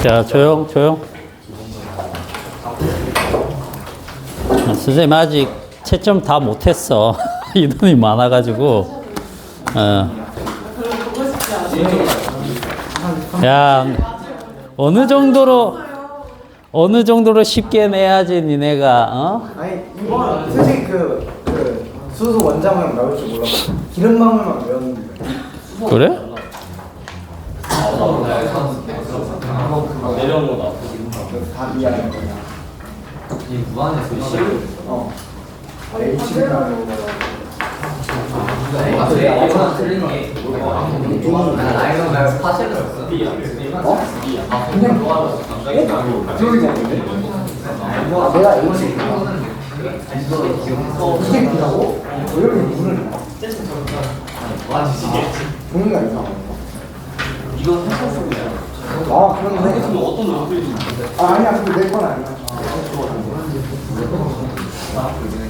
자, 조용. 선생님 아직 채점 다 못했어. 인원이 많아가지고. 야, 어느 정도로 쉽게 내야지 니네가. 아니 이거 솔직히 그 수소 원자만 나올 줄 몰랐어. 기름방울만 외웠는데. 그래? 내려온 거 나왔어. 다 이해하는 거야. 이 무한에서 H가 이거랑 틀린 게 라이너 말고 사실은 내가 H 이게 B라고? 왜 이렇게 물을 종이가 이상하다. 이건 해석이야. 아 그런데 어떤 노트들이 아니야 근데 내 건 아니야.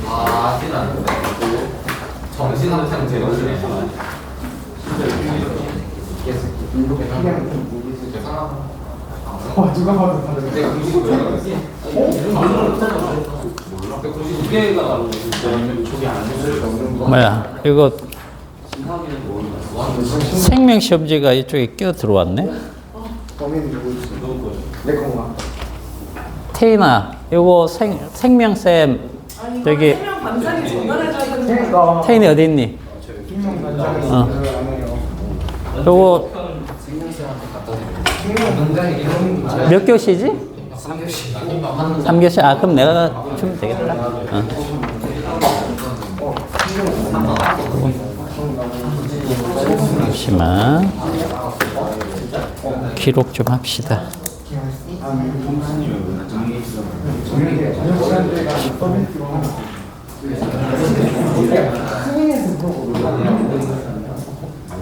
하진 않는데 정신은 상태가 누가 봐도 다르네. 두 개가 나오고 저기 안 해서 뭐야, 이거 생명시험지가 이쪽에 끼어 들어왔네? 범인이 누구지? 내 건가? 태인아, 이거 생명쌤, 저기, 생명 반장이 전달해줘야 되는 그러니까 태인이 어디 있니? 김용 반장이 어. 안 해요. 요거 몇 교시지? 3교시? 아, 그럼 내가 주면 되겠다. 잠시만. 기록 좀 합시다.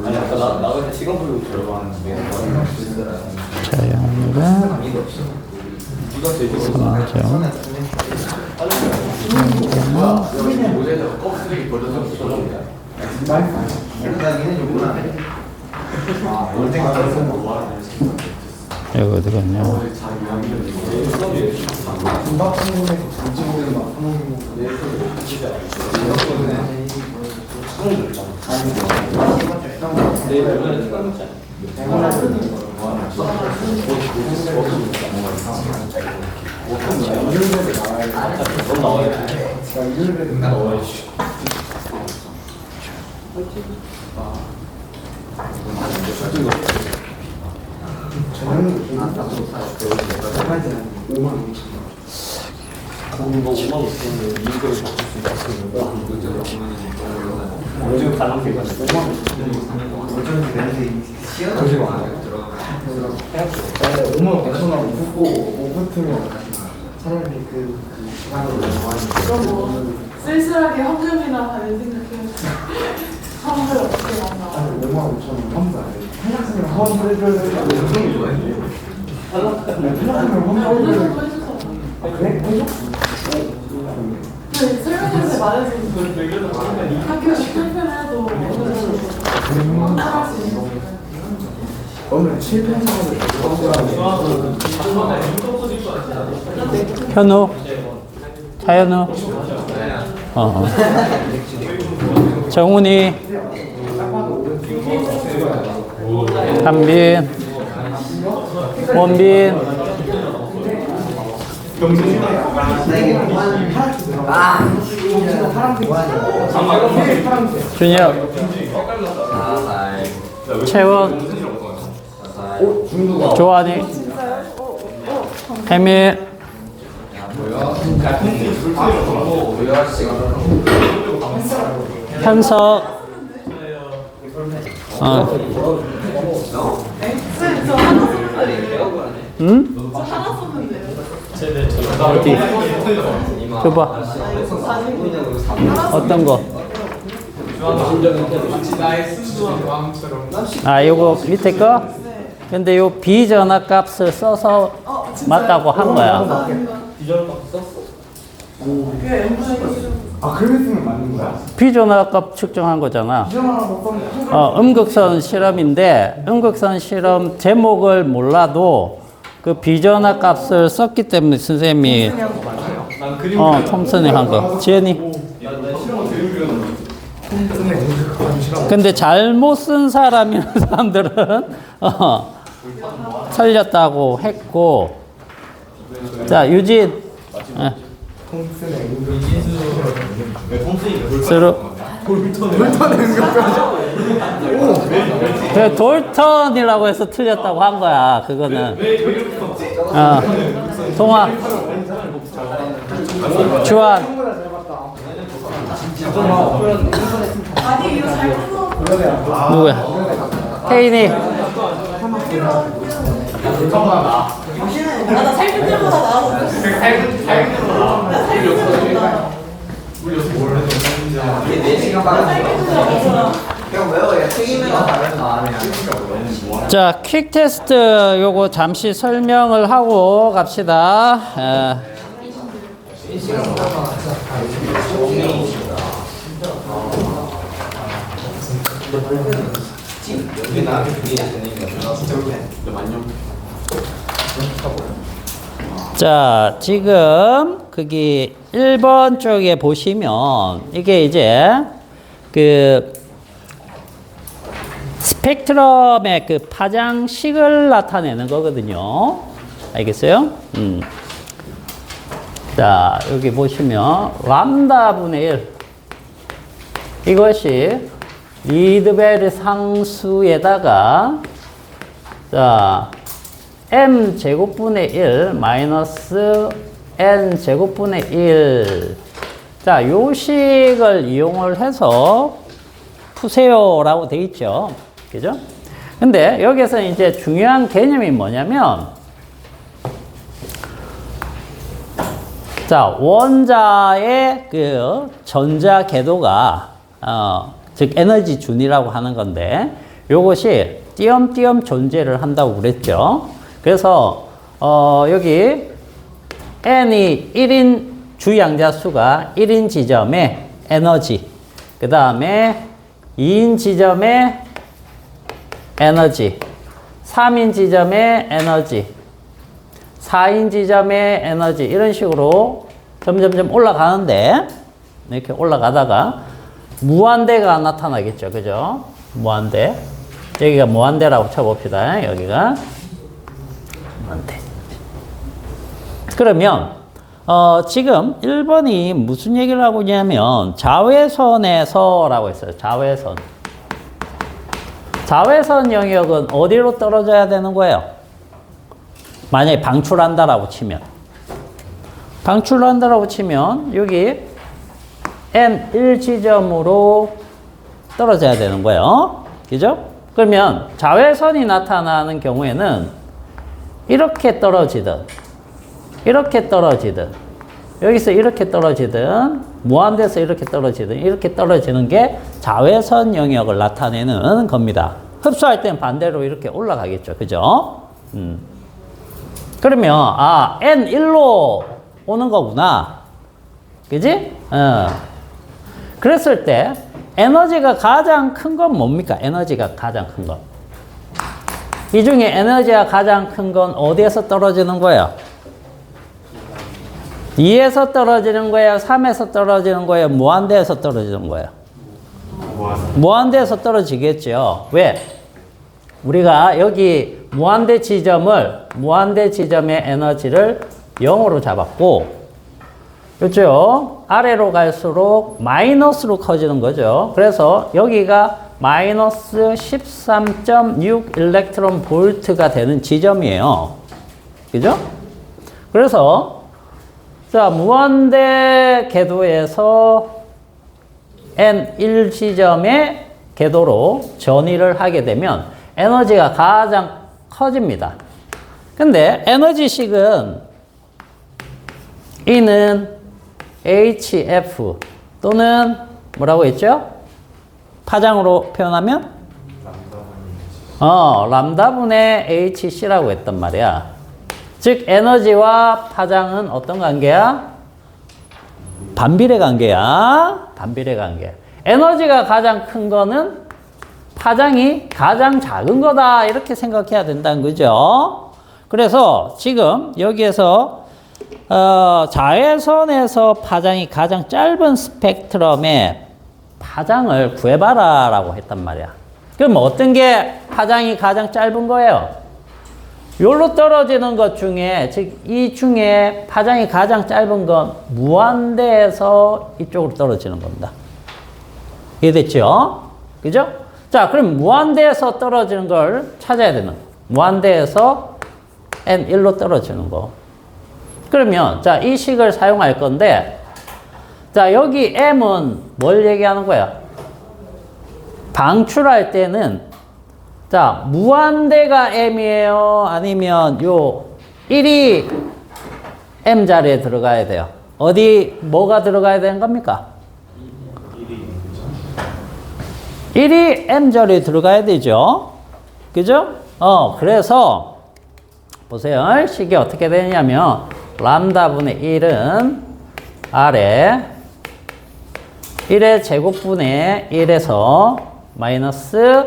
아니 아까 나 그냥 시간 보려고 들어봤는데 자연과 선정. 모자에다가 껍데기 버려서 써놓은 이거 어디 갔냐? 금방 성공해서 정치보는 막 요즘 가능해가 오늘 엄청나고 오프트면 차라리 그 시간으로 쓸쓸하게 황금이나 받는 생각해요. 황금 어떻게 만나? 5만 5천 원 환불 안 해. 탈락하면 환불해줘야 되는데 탈락하면 환불해줘야 어느 되는데 정도 해줘서. 그래? 해줘? 네, 설명해서 말해주는 학교에서 실패해도 어느 정도 따라할 수 있는 거예요. 오늘 실패한 사람을 현우? 차현우? 정훈이? 한빈? 원빈? 준혁? 채원? 조한이? 혜민? 현석? 쌤, 저 하나 썼는데요. 응? 저 하나 썼는데요. 어디? 줘봐. 어떤 거? 아, 요거 밑에 거? 근데 요 비전화 값을 써서 맞다고 한 거야. 아 그렇게 쓰면 맞는 거야? 비전화 값 측정한 거잖아. 음극선 실험인데 음극선 실험 제목을 몰라도 그 비전화 값을 썼기 때문에 선생님이 난 그림 톰슨이 한 거. 지연이. 나 싫은 거 그림 그려놓은 근데 잘못 쓴 사람이라는 사람들은 틀렸다고 했고. 자, 유진. 예. 서로 그 돌턴이라고 해서 틀렸다고 한 거야. 그거는. 동아. 주한. 아니 이거 잘못 누구야? 혜인이. 나 살균 때보다 나아고 내 4시간밖에 그냥 외워야 책임을 안 해. 자, 퀵 테스트 요거 잠시 설명을 하고 갑시다. 여기 나한테 그게 되니까 진짜 만년. 자, 지금 거기 1번 쪽에 보시면 이게 이제 그 스펙트럼의 그 파장식을 나타내는 거거든요. 알겠어요? 자, 여기 보시면 람다 분의 1 이것이 리드베리 상수에다가 자 m 제곱분의 1 마이너스 n 제곱분의 1 자, 요 식을 이용을 해서 푸세요라고 돼 있죠. 그죠? 근데 여기서 이제 중요한 개념이 뭐냐면 자, 원자의 그 전자 궤도가 즉 에너지 준이라고 하는 건데 요것이 띄엄띄엄 존재를 한다고 그랬죠. 그래서 여기 n이 1인 주양자 수가 1인 지점의 에너지, 그 다음에 2인 지점의 에너지, 3인 지점의 에너지, 4인 지점의 에너지 이런 식으로 점점점 올라가는데 이렇게 올라가다가 무한대가 나타나겠죠. 그죠? 무한대. 여기가 무한대라고 쳐봅시다. 여기가 무한대. 그러면 지금 1번이 무슨 얘기를 하고 있냐면 자외선에서라고 했어요. 자외선. 자외선 영역은 어디로 떨어져야 되는 거예요? 만약에 방출한다라고 치면 여기 N1 지점으로 떨어져야 되는 거예요. 그죠? 그러면 자외선이 나타나는 경우에는 이렇게 떨어지든 여기서 이렇게 떨어지든 무한대에서 이렇게 떨어지는 게 자외선 영역을 나타내는 겁니다. 흡수할 땐 반대로 이렇게 올라가겠죠. 그죠? 그러면 N1로 오는 거구나. 그지? 그랬을 때 에너지가 가장 큰 건 뭡니까? 에너지가 가장 큰 건. 이 중에 에너지가 가장 큰 건 어디에서 떨어지는 거예요? 2에서 떨어지는 거예요? 3에서 떨어지는 거예요? 무한대에서 떨어지는 거예요? 무한대에서 떨어지겠죠. 왜? 우리가 여기 무한대 지점의 에너지를 0으로 잡았고 그렇죠? 아래로 갈수록 마이너스로 커지는 거죠. 그래서 여기가 마이너스 13.6 일렉트론 볼트가 되는 지점이에요. 그죠? 그래서 자, 무한대 궤도에서 N1 지점의 궤도로 전이를 하게 되면 에너지가 가장 커집니다. 근데 에너지식은 E는 HF 또는 뭐라고 했죠? 파장으로 표현하면 람다분의 HC라고 했단 말이야. 즉 에너지와 파장은 어떤 관계야? 반비례 관계야. 에너지가 가장 큰 거는 파장이 가장 작은 거다 이렇게 생각해야 된다는 거죠. 그래서 지금 여기에서 자외선에서 파장이 가장 짧은 스펙트럼의 파장을 구해봐라 라고 했단 말이야. 그럼 어떤 게 파장이 가장 짧은 거예요? 여기로 떨어지는 것 중에, 즉 이 중에 파장이 가장 짧은 건 무한대에서 이쪽으로 떨어지는 겁니다. 이해됐죠? 그죠? 자, 그럼 무한대에서 떨어지는 걸 찾아야 되는, 무한대에서 N1로 떨어지는 거. 그러면 자, 이 식을 사용할 건데, 자, 여기 M은 뭘 얘기하는 거야? 방출할 때는, 자, 무한대가 M이에요? 아니면 요 1이 M 자리에 들어가야 돼요? 어디, 뭐가 들어가야 되는 겁니까? 1이 M 자리에 들어가야 되죠? 그죠? 그래서, 보세요. 식이 어떻게 되냐면, 람다분의 1은 아래 1의 제곱분의 1에서 마이너스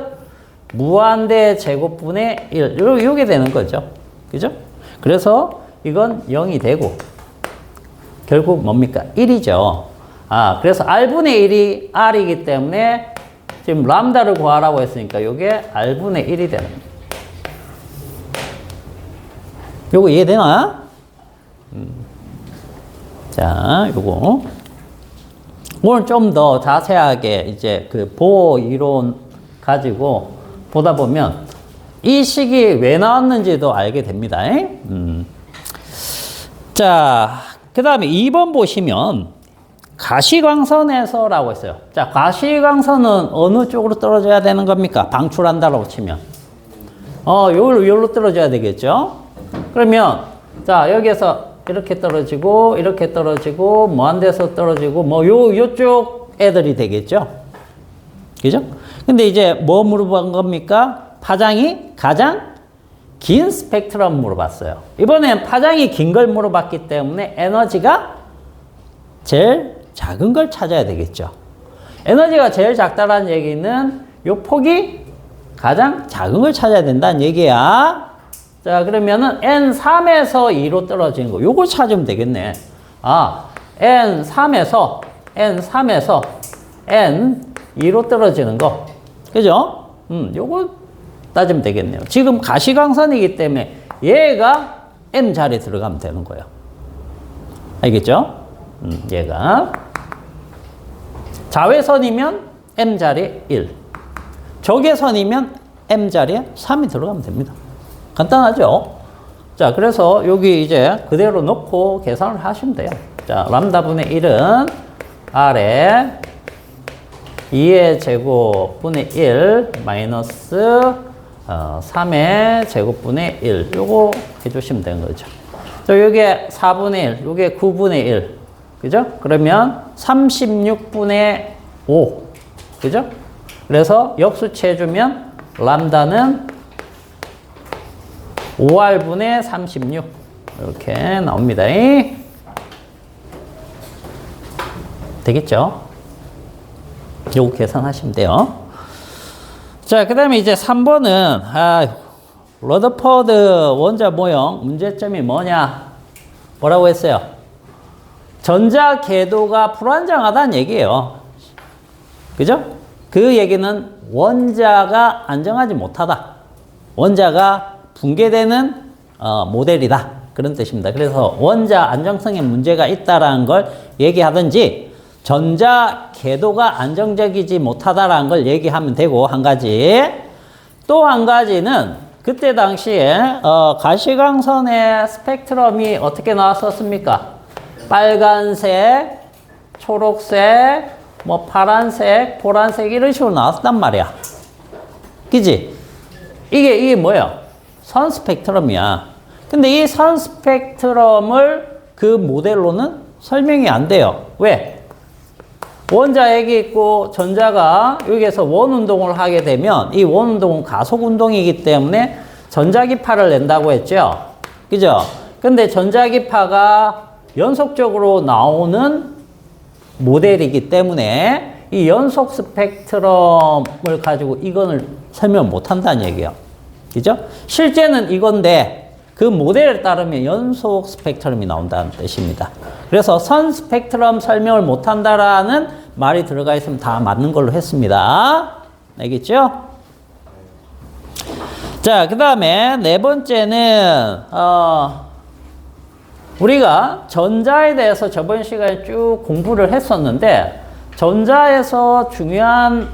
무한대 제곱분의 1. 요게 되는 거죠. 그죠? 그래서 이건 0이 되고, 결국 뭡니까? 1이죠. 그래서 R분의 1이 R이기 때문에 지금 람다를 구하라고 했으니까 요게 R분의 1이 되는 거예요. 요거 이해되나? 자, 요거. 오늘 좀 더 자세하게 이제 그 보호 이론 가지고 보다 보면 이 식이 왜 나왔는지도 알게 됩니다. 자, 그 다음에 2번 보시면 가시광선에서라고 했어요. 자, 가시광선은 어느 쪽으로 떨어져야 되는 겁니까? 방출한다라고 치면. 여기로 떨어져야 되겠죠? 그러면, 자, 여기에서 이렇게 떨어지고, 이렇게 떨어지고, 무한대에서 떨어지고, 요쪽 애들이 되겠죠? 그죠? 근데 이제 뭐 물어본 겁니까? 파장이 가장 긴 스펙트럼 물어봤어요. 이번엔 파장이 긴 걸 물어봤기 때문에 에너지가 제일 작은 걸 찾아야 되겠죠. 에너지가 제일 작다라는 얘기는 요 폭이 가장 작은 걸 찾아야 된다는 얘기야. 자, 그러면은 N3에서 2로 떨어지는 거. 요걸 찾으면 되겠네. N3에서 N2로 떨어지는 거. 그죠? 요거 따지면 되겠네요. 지금 가시광선이기 때문에 얘가 M 자리에 들어가면 되는 거예요. 알겠죠? 얘가. 자외선이면 M 자리에 1. 적외선이면 M 자리에 3이 들어가면 됩니다. 간단하죠? 자, 그래서 여기 이제 그대로 넣고 계산을 하시면 돼요. 자, 람다분의 1은 아래 2의 제곱분의 1 마이너스 3의 제곱분의 1. 요거 해주시면 되는 거죠. 자, 요게 4분의 1, 요게 9분의 1. 그죠? 그러면 36분의 5. 그죠? 그래서 역수치해주면 람다는 5R분의 36. 이렇게 나옵니다. 되겠죠? 요거 계산하시면 돼요. 자, 그 다음에 이제 3번은, 러더퍼드 원자 모형 문제점이 뭐냐? 뭐라고 했어요? 전자 궤도가 불안정하다는 얘기예요. 그죠? 그 얘기는 원자가 안정하지 못하다. 원자가 붕괴되는 모델이다. 그런 뜻입니다. 그래서 원자 안정성에 문제가 있다라는 걸 얘기하든지 전자 궤도가 안정적이지 못하다라는 걸 얘기하면 되고, 한 가지. 또 한 가지는 그때 당시에 가시광선의 스펙트럼이 어떻게 나왔었습니까? 빨간색, 초록색, 파란색, 보라색 이런 식으로 나왔단 말이야. 그지? 이게 뭐야? 선 스펙트럼이야. 근데 이 선 스펙트럼을 그 모델로는 설명이 안 돼요. 왜? 원자핵이 있고 전자가 여기에서 원운동을 하게 되면 이 원운동은 가속운동이기 때문에 전자기파를 낸다고 했죠. 그죠? 근데 전자기파가 연속적으로 나오는 모델이기 때문에 이 연속 스펙트럼을 가지고 이거를 설명 못 한다는 얘기예요. 그죠? 실제는 이건데 그 모델에 따르면 연속 스펙트럼이 나온다는 뜻입니다. 그래서 선 스펙트럼 설명을 못한다라는 말이 들어가 있으면 다 맞는 걸로 했습니다. 알겠죠? 자, 그 다음에 네 번째는 우리가 전자에 대해서 저번 시간에 쭉 공부를 했었는데 전자에서 중요한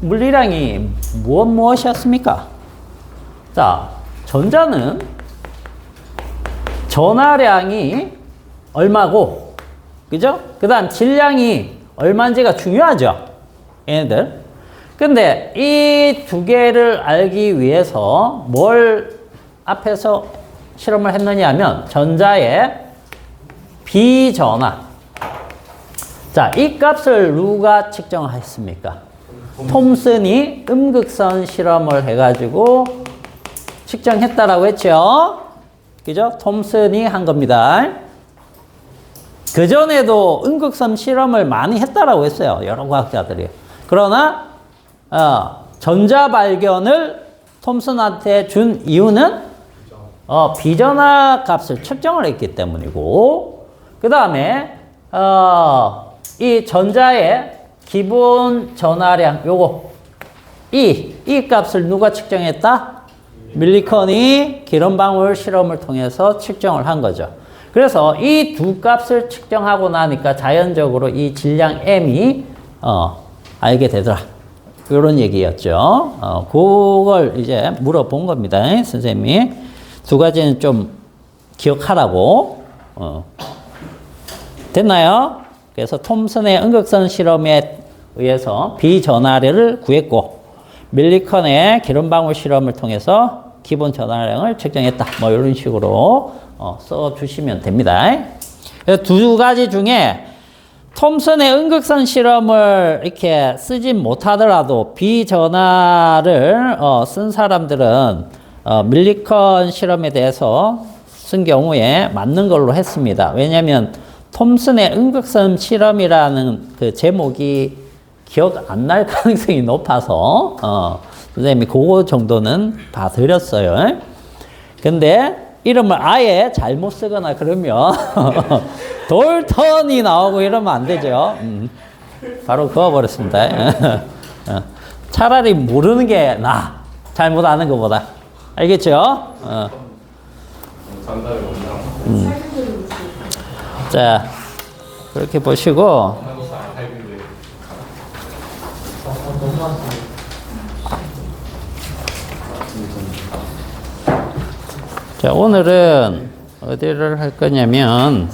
물리량이 무엇이었습니까? 자, 전자는 전하량이 얼마고, 그죠? 그 다음 질량이 얼마인지가 중요하죠, 얘네들. 근데 이 두 개를 알기 위해서 뭘 앞에서 실험을 했느냐 하면 전자의 비전하. 자, 이 값을 누가 측정했습니까? 톰슨이 음극선 실험을 해가지고 측정했다라고 했죠. 그죠? 톰슨이 한 겁니다. 그전에도 음극선 실험을 많이 했다라고 했어요, 여러 과학자들이. 그러나 전자 발견을 톰슨한테 준 이유는 비전하 값을 측정을 했기 때문이고, 그 다음에 이 전자의 기본 전하량 요거 이 값을 누가 측정했다? 밀리컨이 기름방울 실험을 통해서 측정을 한 거죠. 그래서 이 두 값을 측정하고 나니까 자연적으로 이 질량 M이 알게 되더라. 이런 얘기였죠. 그걸 이제 물어본 겁니다, 선생님이. 두 가지는 좀 기억하라고. 됐나요? 그래서 톰슨의 음극선 실험에 의해서 비전하량을 구했고, 밀리컨의 기름방울 실험을 통해서 기본 전하량을 측정했다. 뭐 이런 식으로 써주시면 됩니다. 그래서 두 가지 중에 톰슨의 음극선 실험을 이렇게 쓰진 못하더라도 비전하를 쓴 사람들은 밀리컨 실험에 대해서 쓴 경우에 맞는 걸로 했습니다. 왜냐하면 톰슨의 음극선 실험이라는 그 제목이 기억 안 날 가능성이 높아서 선생님이 그거 정도는 봐드렸어요. 근데 이름을 아예 잘못 쓰거나 그러면 돌턴이 나오고 이러면 안 되죠. 바로 그어버렸습니다. 차라리 모르는 게 나아, 잘못 아는 것보다. 알겠죠? 자, 그렇게 보시고 자, 오늘은 어디를 할 거냐면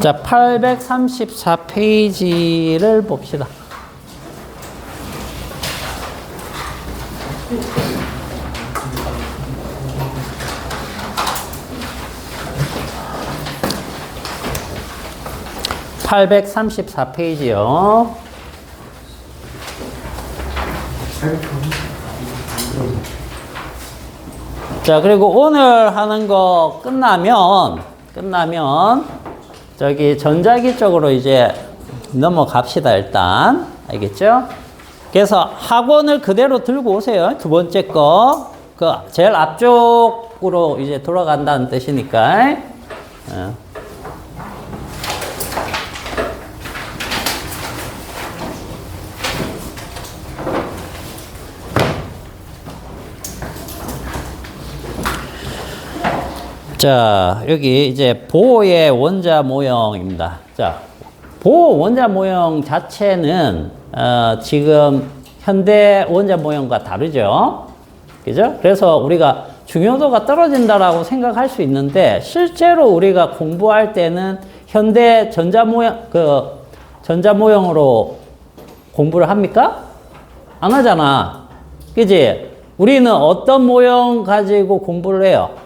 자, 834페이지를 봅시다. (834페이지요) 자, 그리고 오늘 하는 거 끝나면 저기 전자기 쪽으로 이제 넘어갑시다, 일단. 알겠죠? 그래서 학원을 그대로 들고 오세요. 두 번째 거. 그 제일 앞쪽으로 이제 돌아간다는 뜻이니까. 자, 여기 이제 보의 원자 모형입니다. 자, 보 원자 모형 자체는 지금 현대 원자 모형과 다르죠. 그죠? 그래서 우리가 중요도가 떨어진다라고 생각할 수 있는데, 실제로 우리가 공부할 때는 현대 전자 모형, 전자 모형으로 공부를 합니까? 안 하잖아. 그지? 우리는 어떤 모형 가지고 공부를 해요?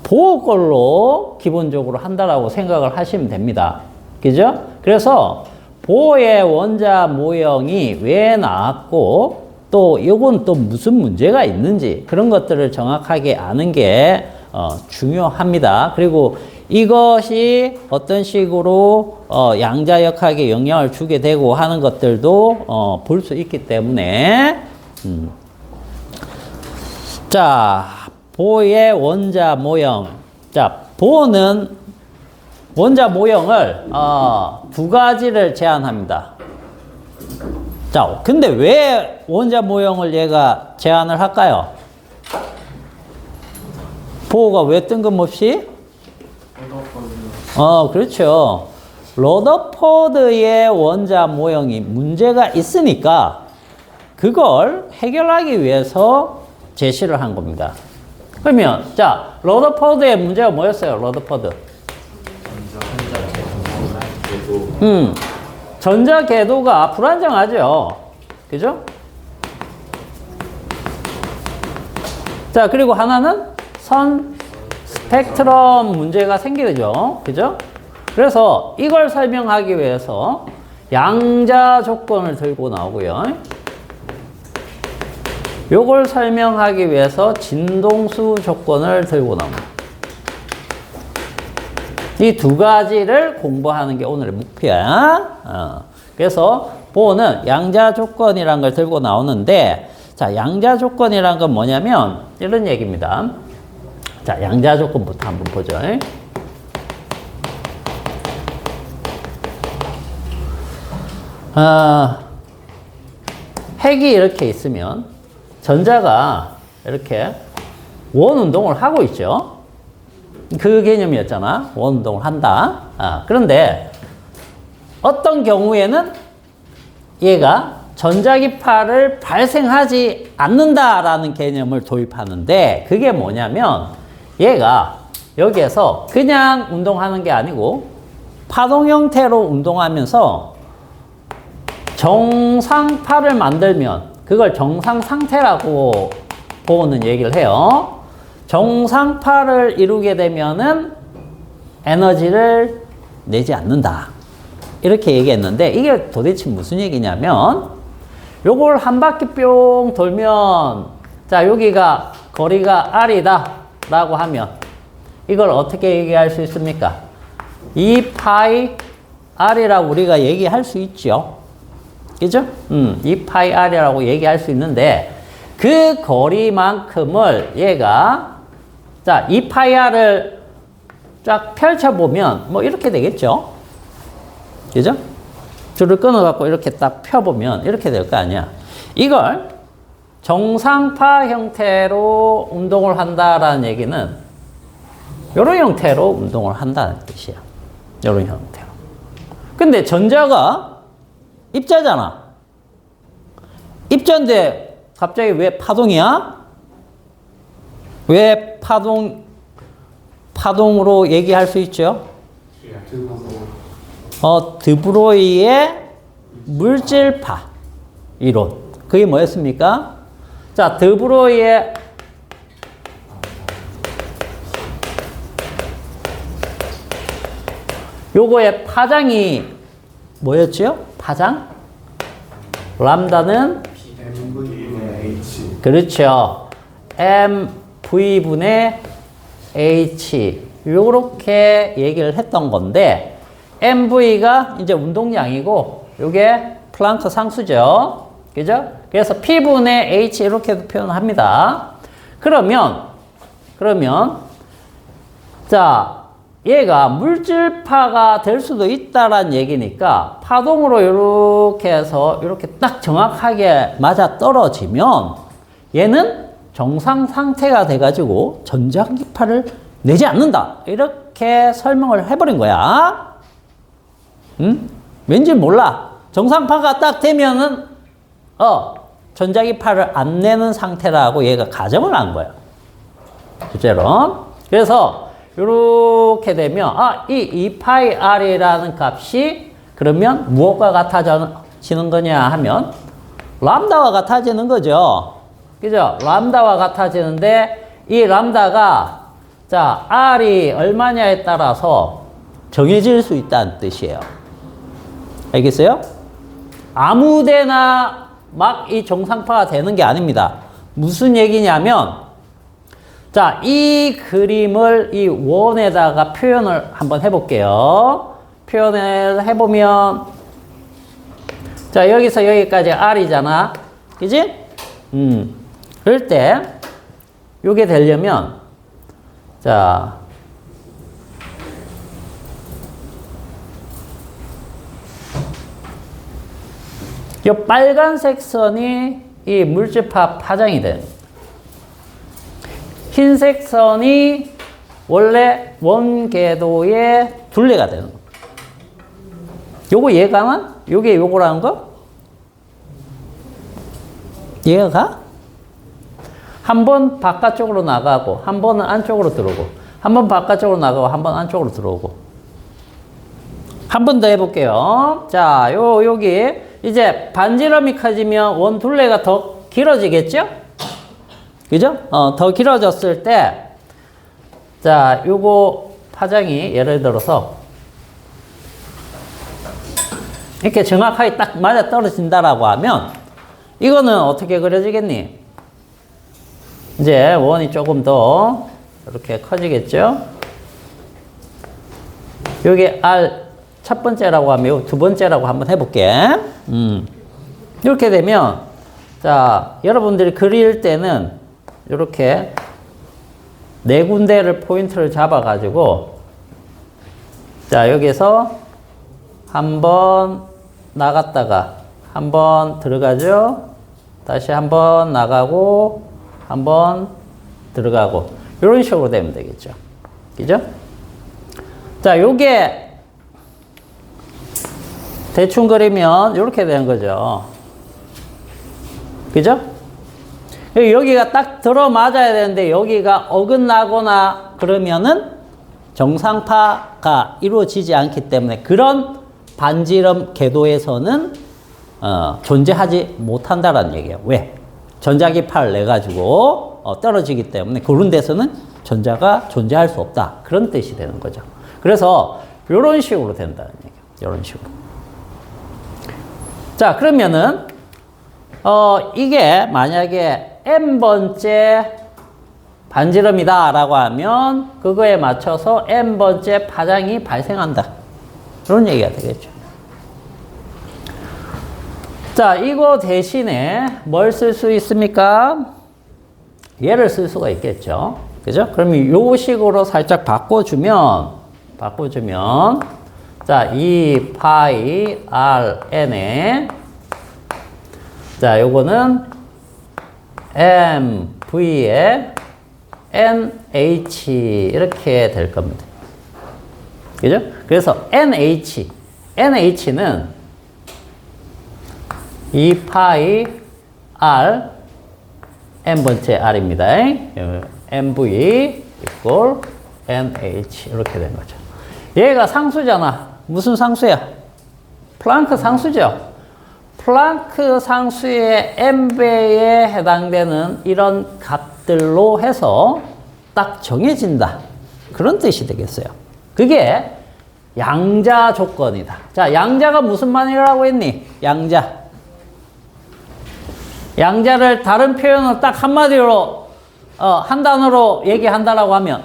보호 걸로 기본적으로 한다라고 생각을 하시면 됩니다. 그죠? 그래서 보호의 원자 모형이 왜 나왔고, 또 이건 또 무슨 문제가 있는지 그런 것들을 정확하게 아는 게 중요합니다. 그리고 이것이 어떤 식으로 양자역학에 영향을 주게 되고 하는 것들도 볼 수 있기 때문에 자, 보의 원자 모형. 자, 보는 원자 모형을 두 가지를 제안합니다. 자, 근데 왜 원자 모형을 얘가 제안을 할까요? 보호가 왜 뜬금없이? 그렇죠. 러더포드의 원자 모형이 문제가 있으니까 그걸 해결하기 위해서 제시를 한 겁니다. 그러면 자, 러더포드의 문제가 뭐였어요? 러더포드. 전자 궤도가 불안정하죠. 그죠? 자, 그리고 하나는 선 스펙트럼 문제가 생기죠. 그죠? 그래서 이걸 설명하기 위해서 양자 조건을 들고 나오고요. 요걸 설명하기 위해서 진동수 조건을 들고 나옵니다. 이 두 가지를 공부하는 게 오늘의 목표야. 그래서 보호는 양자 조건이라는 걸 들고 나오는데, 자, 양자 조건이란 건 뭐냐면 이런 얘기입니다. 자, 양자 조건부터 한번 보죠. 핵이 이렇게 있으면 전자가 이렇게 원 운동을 하고 있죠. 그 개념이었잖아. 원 운동을 한다. 그런데 어떤 경우에는 얘가 전자기파를 발생하지 않는다라는 개념을 도입하는데, 그게 뭐냐면 얘가 여기에서 그냥 운동하는 게 아니고 파동 형태로 운동하면서 정상파를 만들면 그걸 정상 상태라고 보호는 얘기를 해요. 정상파를 이루게 되면은 에너지를 내지 않는다. 이렇게 얘기했는데, 이게 도대체 무슨 얘기냐면, 요걸 한 바퀴 뿅 돌면, 자, 여기가 거리가 R이다 라고 하면 이걸 어떻게 얘기할 수 있습니까? 2파이 R이라고 우리가 얘기할 수 있죠. 그죠? 2파이 R이라고 얘기할 수 있는데, 그 거리만큼을 얘가, 자, 2파이 R을 쫙 펼쳐보면 뭐 이렇게 되겠죠? 그죠? 줄을 끊어갖고 이렇게 딱 펴보면 이렇게 될 거 아니야. 이걸 정상파 형태로 운동을 한다라는 얘기는 이런 형태로 운동을 한다는 뜻이야. 이런 형태로. 근데 전자가 입자잖아. 입자인데 갑자기 왜 파동이야? 왜 파동으로 얘기할 수 있죠? 드브로이의 물질파 이론. 그게 뭐였습니까? 자, 드브로이의 요거의 파장이 뭐였죠? 파장? 람다는 그렇죠. mv분의 h 요렇게 얘기를 했던 건데, mv가 이제 운동량이고 요게 플랑크 상수죠. 그죠? 그래서 p분의 h 이렇게도 표현합니다. 그러면 자, 얘가 물질파가 될 수도 있다라는 얘기니까 파동으로 이렇게 해서 이렇게 딱 정확하게 맞아 떨어지면 얘는 정상 상태가 돼가지고 전자기파를 내지 않는다. 이렇게 설명을 해버린 거야. 왠지 몰라. 정상파가 딱 되면은 전자기파를 안 내는 상태라고 얘가 가정을 한 거야. 실제로. 그래서 이렇게 되면 이 2파이 R이라는 값이 그러면 무엇과 같아지는 거냐 하면 람다와 같아지는 거죠. 그죠? 람다와 같아지는데 이 람다가 자, R이 얼마냐에 따라서 정해질 수 있다는 뜻이에요. 알겠어요? 아무데나 막 이 정상파가 되는 게 아닙니다. 무슨 얘기냐면, 자, 이 그림을 이 원에다가 표현을 한번 해볼게요. 표현을 해보면, 자, 여기서 여기까지 R이잖아. 그지? 그럴 때, 요게 되려면, 자, 이 빨간색 선이 이 물집합 파장이 됩니다. 흰색 선이 원래 원궤도의 둘레가 되는 겁니다. 요거 이해가나? 요게 요거라는 거? 이해가 가? 한 번 바깥쪽으로 나가고, 한 번은 안쪽으로 들어오고, 한 번 바깥쪽으로 나가고, 한 번 안쪽으로 들어오고. 한 번 더 해볼게요. 자, 여기, 이제 반지름이 커지면 원 둘레가 더 길어지겠죠? 그죠? 더 길어졌을 때, 자, 요거 파장이 예를 들어서, 이렇게 정확하게 딱 맞아 떨어진다라고 하면, 이거는 어떻게 그려지겠니? 이제 원이 조금 더 이렇게 커지겠죠? 여기 R 첫 번째라고 하면 두 번째라고 한번 해볼게. 이렇게 되면, 자, 여러분들이 그릴 때는 이렇게 네 군데를 포인트를 잡아가지고, 자, 여기서 한번 나갔다가 한번 들어가죠. 다시 한번 나가고 한번 들어가고 이런 식으로 되면 되겠죠. 그죠? 자, 요게 대충 그리면 이렇게 되는 거죠. 그죠? 여기가 딱 들어맞아야 되는데 여기가 어긋나거나 그러면은 정상파가 이루어지지 않기 때문에 그런 반지름 궤도에서는 존재하지 못한다라는 얘기예요. 왜? 전자기파를 내가지고 떨어지기 때문에 그런 데서는 전자가 존재할 수 없다. 그런 뜻이 되는 거죠. 그래서 이런 식으로 된다는 얘기예요. 이런 식으로. 자, 그러면은 이게 만약에 n번째 반지름이다 라고 하면 그거에 맞춰서 n번째 파장이 발생한다. 그런 얘기가 되겠죠. 자, 이거 대신에 뭘 쓸 수 있습니까? 얘를 쓸 수가 있겠죠. 그죠? 그러면 요 식으로 살짝 바꿔주면, 자, 2 파이 r n에, 자, 요거는 m v에 nh 이렇게 될 겁니다. 그죠? 그래서 nh는 2파이 r n번째 r입니다. mv equal nh 이렇게 된 거죠. 얘가 상수잖아. 무슨 상수야? 플랑크 상수죠. 플랑크 상수의 n배에 해당되는 이런 값들로 해서 딱 정해진다. 그런 뜻이 되겠어요. 그게 양자 조건이다. 자, 양자가 무슨 말이라고 했니? 양자. 양자를 다른 표현을 딱 한마디로, 한 단어로 얘기한다라고 하면,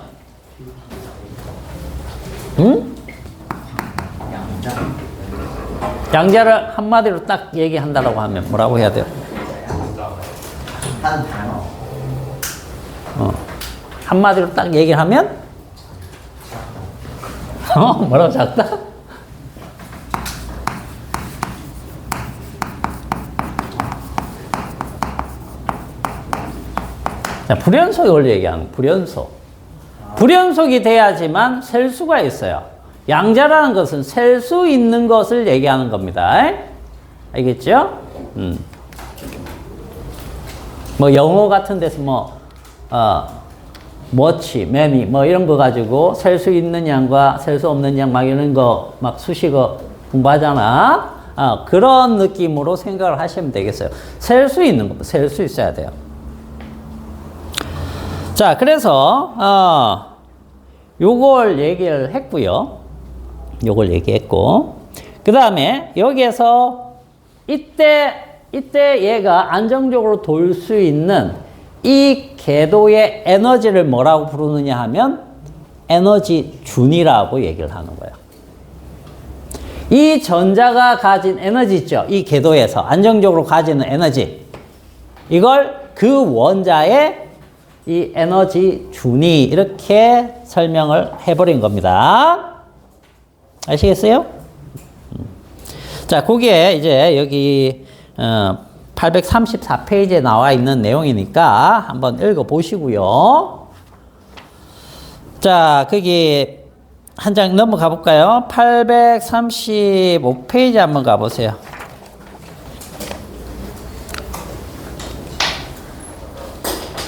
양자를 한마디로 딱 얘기한다라고 하면 뭐라고 해야 돼요? 한 단어. 한마디로 딱 얘기를 하면, 뭐라고 작다? 자, 불연속의 원리 얘기하는 불연속. 불연속이 돼야지만 셀 수가 있어요. 양자라는 것은 셀 수 있는 것을 얘기하는 겁니다. 알겠죠? 뭐 영어 같은 데서 much, many 뭐 이런 거 가지고 셀 수 있는 양과 셀 수 없는 양 막 이런 거 막 수식어 공부하잖아. 그런 느낌으로 생각을 하시면 되겠어요. 셀 수 있는 거, 셀 수 있어야 돼요. 자, 그래서 요걸 얘기를 했고요. 요걸 얘기했고, 그 다음에 여기에서 이때 얘가 안정적으로 돌 수 있는 이 궤도의 에너지를 뭐라고 부르느냐 하면 에너지 준이라고 얘기를 하는 거예요. 이 전자가 가진 에너지 있죠. 이 궤도에서 안정적으로 가지는 에너지. 이걸 그 원자의 이 에너지 준이 이렇게 설명을 해버린 겁니다. 아시겠어요? 자, 거기에 이제 여기 834페이지에 나와 있는 내용이니까 한번 읽어 보시고요. 자, 거기 한 장 넘어가 볼까요? 835페이지 한번 가보세요.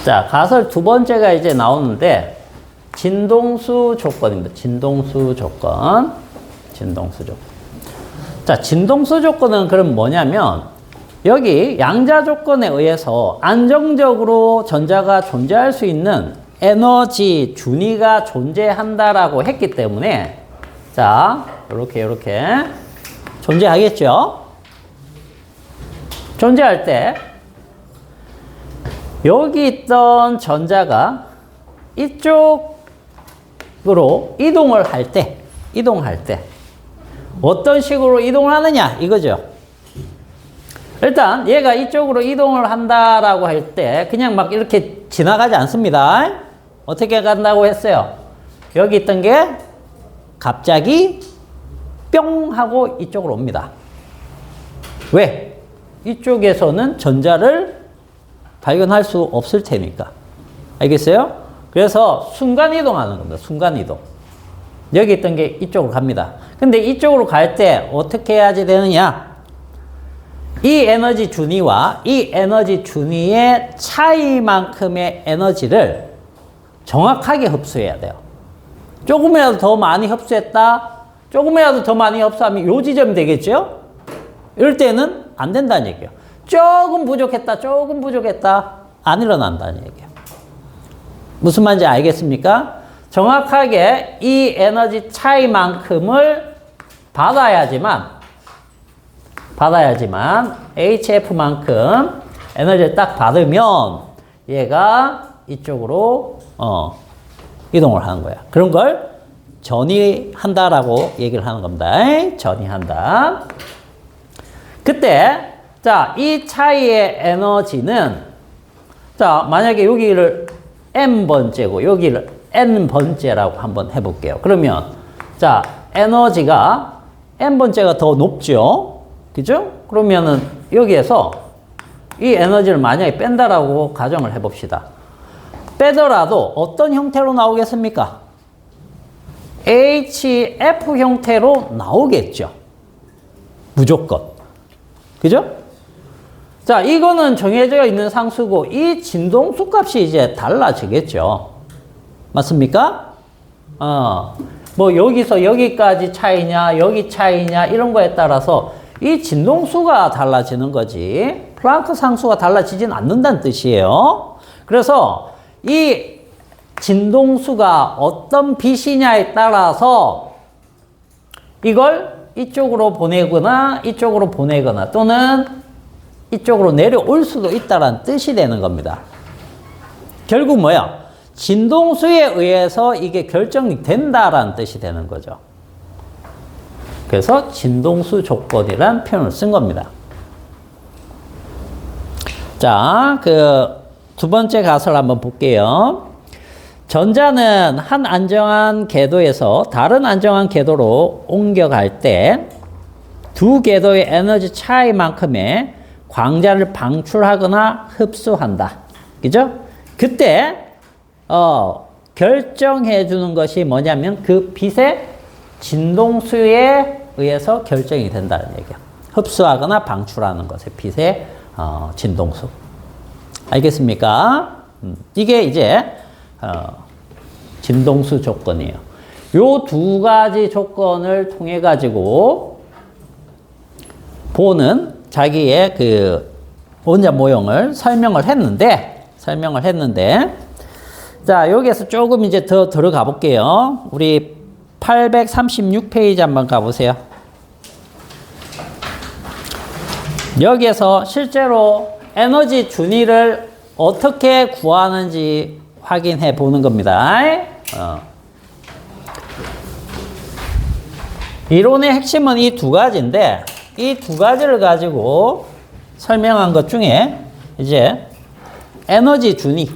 자, 가설 두 번째가 이제 나오는데, 진동수 조건입니다. 진동수 조건. 진동수 조건. 자, 진동수 조건은 그럼 뭐냐면, 여기 양자 조건에 의해서 안정적으로 전자가 존재할 수 있는 에너지 준위가 존재한다라고 했기 때문에, 자, 요렇게 존재하겠죠? 존재할 때, 여기 있던 전자가 이쪽으로 이동을 할 때, 어떤 식으로 이동을 하느냐, 이거죠. 일단, 얘가 이쪽으로 이동을 한다라고 할 때, 그냥 막 이렇게 지나가지 않습니다. 어떻게 간다고 했어요? 여기 있던 게 갑자기 뿅 하고 이쪽으로 옵니다. 왜? 이쪽에서는 전자를 발견할 수 없을 테니까. 알겠어요? 그래서 순간이동 하는 겁니다. 순간이동. 여기 있던 게 이쪽으로 갑니다. 근데 이쪽으로 갈 때 어떻게 해야지 되느냐? 이 에너지 준위와 이 에너지 준위의 차이만큼의 에너지를 정확하게 흡수해야 돼요. 조금이라도 더 많이 흡수했다, 조금이라도 더 많이 흡수하면 요 지점이 되겠죠? 이럴 때는 안 된다는 얘기예요. 조금 부족했다, 안 일어난다는 얘기예요. 무슨 말인지 알겠습니까? 정확하게 이 에너지 차이만큼을 받아야지만 HF만큼 에너지를 딱 받으면 얘가 이쪽으로 이동을 하는 거야. 그런 걸 전이한다라고 얘기를 하는 겁니다. 전이한다. 그때 자, 이 차이의 에너지는 자, 만약에 여기를 m번째고 여기를 n번째라고 한번 해볼게요. 그러면 자, 에너지가 n번째가 더 높죠? 그죠? 그러면은 여기에서 이 에너지를 만약에 뺀다라고 가정을 해봅시다. 빼더라도 어떤 형태로 나오겠습니까? HF 형태로 나오겠죠. 무조건. 그죠? 자, 이거는 정해져 있는 상수고 이 진동수 값이 이제 달라지겠죠. 맞습니까? 뭐 여기서 여기까지 차이냐, 여기 차이냐 이런 거에 따라서 이 진동수가 달라지는 거지 플랑크 상수가 달라지진 않는다는 뜻이에요. 그래서 이 진동수가 어떤 빛이냐에 따라서 이걸 이쪽으로 보내거나 이쪽으로 보내거나 또는 이쪽으로 내려올 수도 있다는 뜻이 되는 겁니다. 결국 뭐야? 진동수에 의해서 이게 결정이 된다라는 뜻이 되는 거죠. 그래서 진동수 조건이라는 표현을 쓴 겁니다. 자, 두 번째 가설을 한번 볼게요. 전자는 한 안정한 궤도에서 다른 안정한 궤도로 옮겨갈 때 두 궤도의 에너지 차이만큼의 광자를 방출하거나 흡수한다. 그죠? 그때 결정해 주는 것이 뭐냐면 그 빛의 진동수에 의해서 결정이 된다는 얘기야. 흡수하거나 방출하는 것의 빛의 진동수. 알겠습니까? 이게 이제 진동수 조건이에요. 요 두 가지 조건을 통해 가지고 보는 자기의 그 원자 모형을 설명을 했는데 자, 여기에서 조금 이제 더 들어가 볼게요. 우리 836페이지 한번 가보세요. 여기에서 실제로 에너지 준위를 어떻게 구하는지 확인해 보는 겁니다. 이론의 핵심은 이 두 가지인데 이 두 가지를 가지고 설명한 것 중에 이제 에너지 준위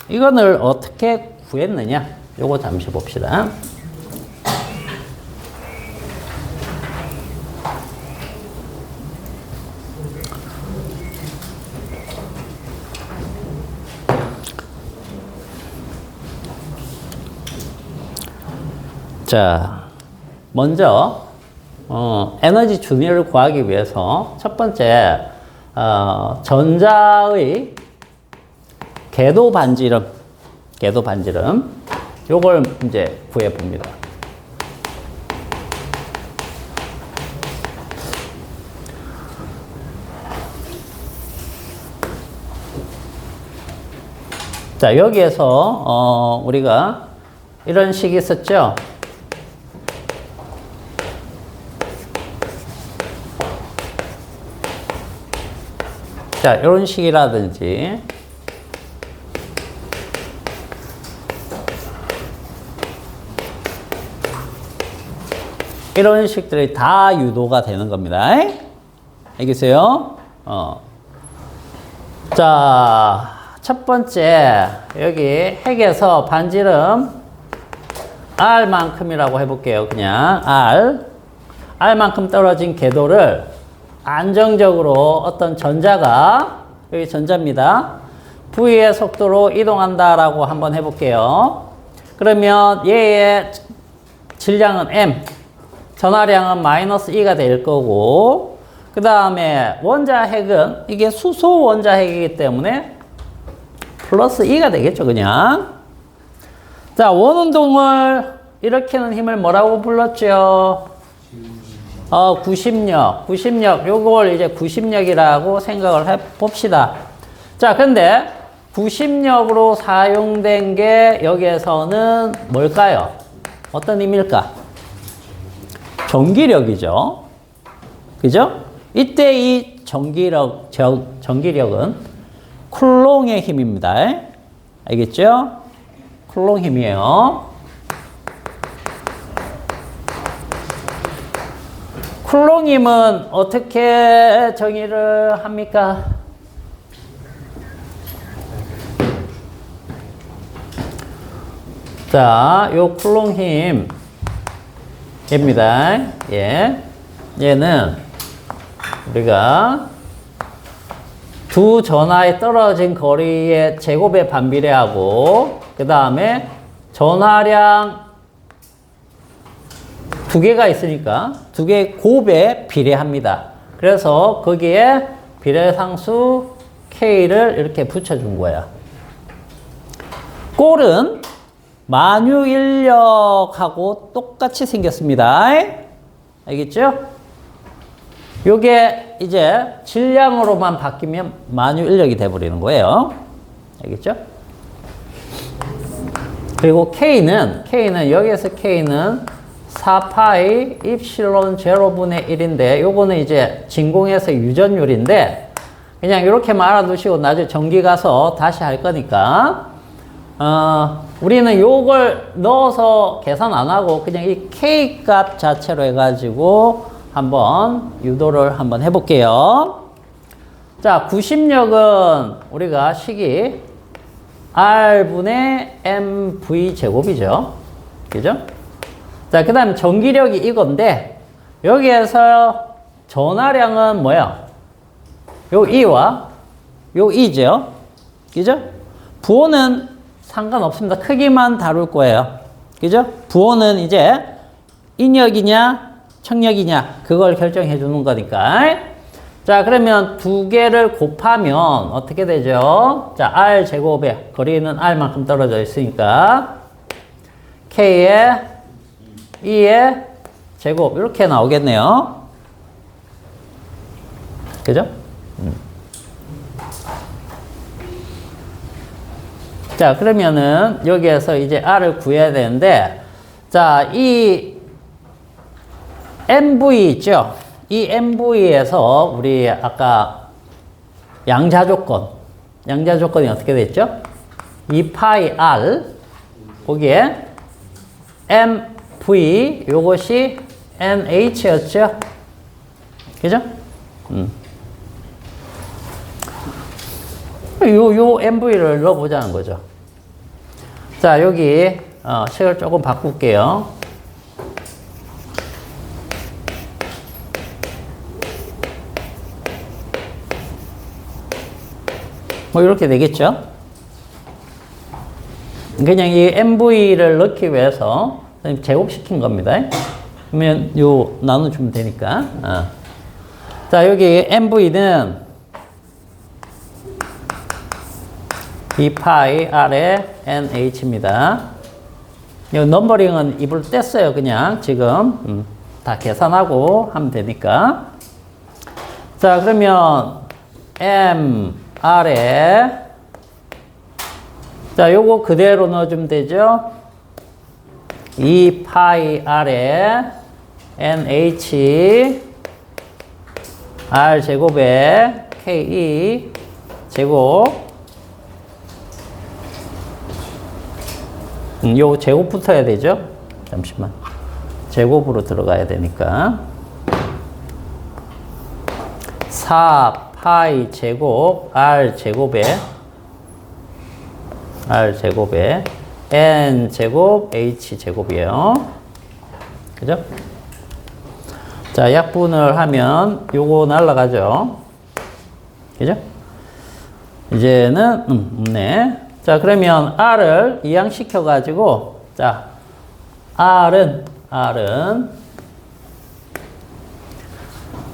이거를 어떻게 구했느냐 요거 잠시 봅시다. 자, 먼저 에너지 준위를 구하기 위해서 첫 번째 전자의 궤도 반지름 요걸 이제 구해 봅니다. 자, 여기에서 우리가 이런 식이 있었죠. 자, 이런 식이라든지 이런 식들이 다 유도가 되는 겁니다. 알겠어요? 자, 첫 번째 여기 핵에서 반지름 R만큼이라고 해볼게요. 그냥 R만큼 떨어진 궤도를 안정적으로 어떤 전자가 여기 전자입니다. V의 속도로 이동한다라고 한번 해볼게요. 그러면 얘의 질량은 M, 전하량은 -E가 될 거고 그 다음에 원자핵은 이게 수소 원자핵이기 때문에 +E가 되겠죠. 그냥. 자, 원운동을 일으키는 힘을 뭐라고 불렀죠? 구심력. 요걸 이제 구심력이라고 생각을 해 봅시다. 자, 근데 구심력으로 사용된 게 여기에서는 뭘까요? 어떤 의미일까? 전기력이죠. 그죠? 이때 이 전기력은 쿨롱의 힘입니다. 알겠죠? 쿨롱 힘이에요. 쿨롱 힘은 어떻게 정의를 합니까? 자, 요 쿨롱 힘입니다. 예. 얘는 우리가 두 전하에 떨어진 거리의 제곱에 반비례하고 그 다음에 전하량 두 개가 있으니까 두 개의 곱에 비례합니다. 그래서 거기에 비례상수 K를 이렇게 붙여준 거야. 꼴은 만유인력하고 똑같이 생겼습니다. 알겠죠? 요게 이제 질량으로만 바뀌면 만유인력이 돼버리는 거예요. 알겠죠? 그리고 K는 여기에서 K는 4파이 입실론 제로분의 1인데 요거는 이제 진공에서 유전율인데 그냥 이렇게만 알아두시고 나중에 전기 가서 다시 할 거니까 우리는 요걸 넣어서 계산 안 하고 그냥 이 K 값 자체로 해가지고 한번 유도를 한번 해볼게요. 자, 구심력은 우리가 식이 R분의 MV 제곱이죠. 그죠? 자, 그 다음에 전기력이 이건데 여기에서 전하량은 뭐야? 요 E와 요 E죠. 그죠? 부호는 상관없습니다. 크기만 다룰 거예요. 그죠? 부호는 이제 인력이냐 청력이냐 그걸 결정해 주는 거니까. 자, 그러면 두 개를 곱하면 어떻게 되죠? 자, R 제곱에 거리는 R만큼 떨어져 있으니까 K에 E의 제곱 이렇게 나오겠네요. 그죠? 자, 그러면은 여기에서 이제 R을 구해야 되는데 자, 이 MV 있죠? 이 MV에서 우리 아까 양자 조건 양자 조건이 어떻게 됐죠? 2파이 r 거기에 mv 요것이 nh였죠? 그죠? 요 mv를 넣어보자는 거죠. 자, 여기 색을 조금 바꿀게요. 뭐 이렇게 되겠죠? 그냥 이 mv를 넣기 위해서 제곱시킨 겁니다. 그러면 요 나눠주면 되니까. 자, 여기 mv는 2파이 r의 nh입니다. 이 넘버링은 입을 뗐어요. 그냥 지금 다 계산하고 하면 되니까. 자, 그러면 m r에 자, 요거 그대로 넣어주면 되죠. 2파이 r에 nh r 제곱에 ke 제곱 요 제곱 붙어야 되죠. 잠시만. 제곱으로 들어가야 되니까 4파이 제곱 r 제곱에 n 제곱 h 제곱이에요. 그죠? 자, 약분을 하면 요거 날라가죠. 그죠? 이제는 없네. 자, 그러면 r을 이항시켜 가지고 자, r은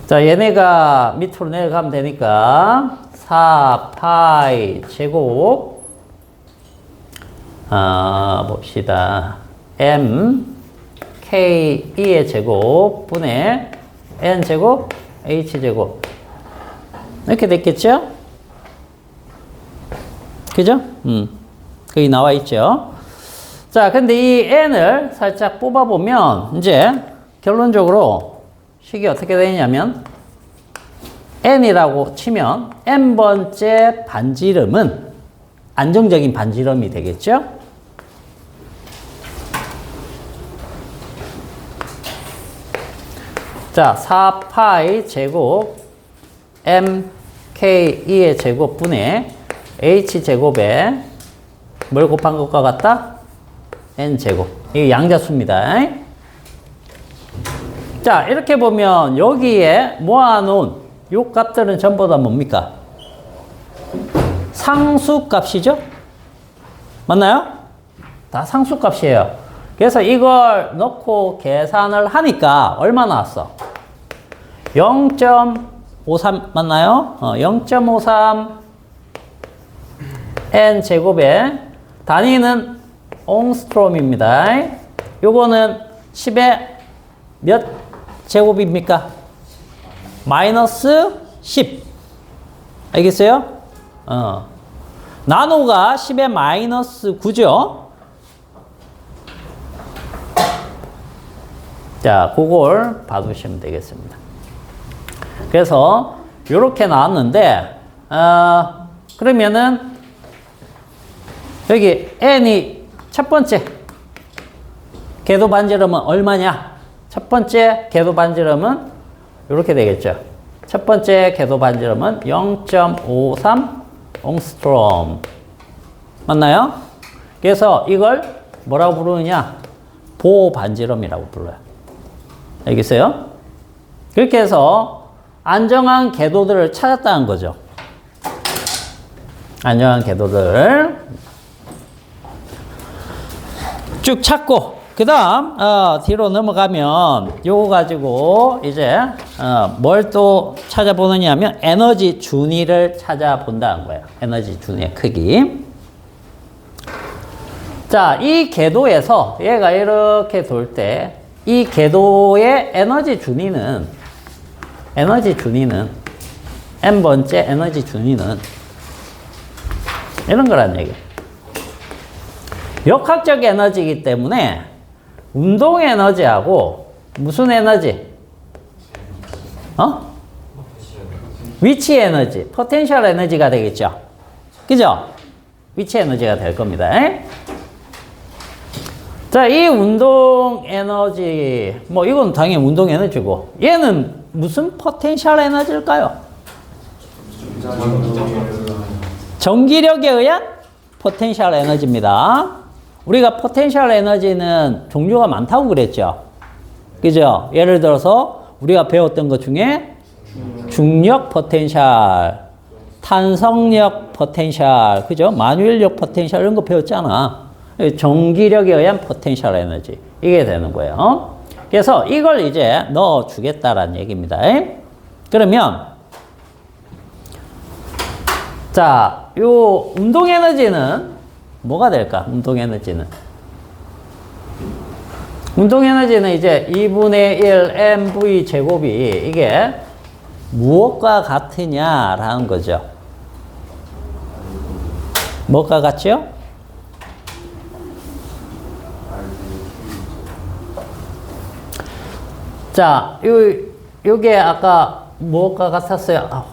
자, 얘네가 밑으로 내려가면 되니까 4파이 제곱 봅시다. m k 2의 제곱 분의 n 제곱 h 제곱 이렇게 됐겠죠? 그죠? 거기 나와 있죠. 자, 근데 이 n을 살짝 뽑아보면 이제 결론적으로 식이 어떻게 되냐면 n이라고 치면 n번째 반지름은 안정적인 반지름이 되겠죠? 자, 4파이 제곱 mk2의 제곱분의 h제곱에 뭘 곱한 것과 같다? n제곱. 이게 양자수입니다. 자, 이렇게 보면 여기에 모아놓은 요 값들은 전부 다 뭡니까? 상수값이죠? 맞나요? 다 상수값이에요. 그래서 이걸 넣고 계산을 하니까 얼마 나왔어? 0.53 맞나요? 0.53 n 제곱에 단위는 옹스트롬입니다. 요거는 10의 몇 제곱입니까? 마이너스 10. 알겠어요? 나노가 10의 마이너스 9죠? 자, 그걸 봐두시면 되겠습니다. 그래서 요렇게 나왔는데 그러면은 여기 n이 첫 번째 궤도 반지름은 얼마냐? 첫 번째 궤도 반지름은 이렇게 되겠죠. 첫 번째 궤도 반지름은 0.53 옹스트롬. 맞나요? 그래서 이걸 뭐라고 부르느냐? 보호 반지름이라고 불러요. 알겠어요? 그렇게 해서 안정한 궤도들을 찾았다는 거죠. 안정한 궤도들 쭉 찾고 그 다음 뒤로 넘어가면 요거 가지고 이제 뭘 또 찾아보느냐 하면 에너지 준위를 찾아본다는 거예요. 에너지 준위의 크기. 자, 이 궤도에서 얘가 이렇게 돌 때 이 궤도의 에너지 준위는 n번째 에너지 준위는 이런 거란 얘기예요. 역학적 에너지이기 때문에 운동 에너지하고 무슨 에너지? 위치 에너지, 포텐셜 에너지가 되겠죠. 그죠? 위치 에너지가 될 겁니다. 자, 이 운동 에너지, 뭐, 이건 당연히 운동 에너지고, 얘는 무슨 포텐셜 에너지일까요? 전기력에 의한 포텐셜 에너지입니다. 우리가 포텐셜 에너지는 종류가 많다고 그랬죠. 그죠? 예를 들어서 우리가 배웠던 것 중에 중력 포텐셜, 탄성력 포텐셜, 그죠? 만유인력 포텐셜 이런 거 배웠잖아. 전기력에 의한 포텐셜 에너지. 이게 되는 거예요. 그래서 이걸 이제 넣어 주겠다라는 얘기입니다. 그러면 자, 요 운동 에너지는 뭐가 될까? 운동 에너지는 이제 2분의 1 mv 제곱이 이게 무엇과 같으냐라는 거죠. 뭐가 같죠? 자, 요게 아까 무엇과 같았어요?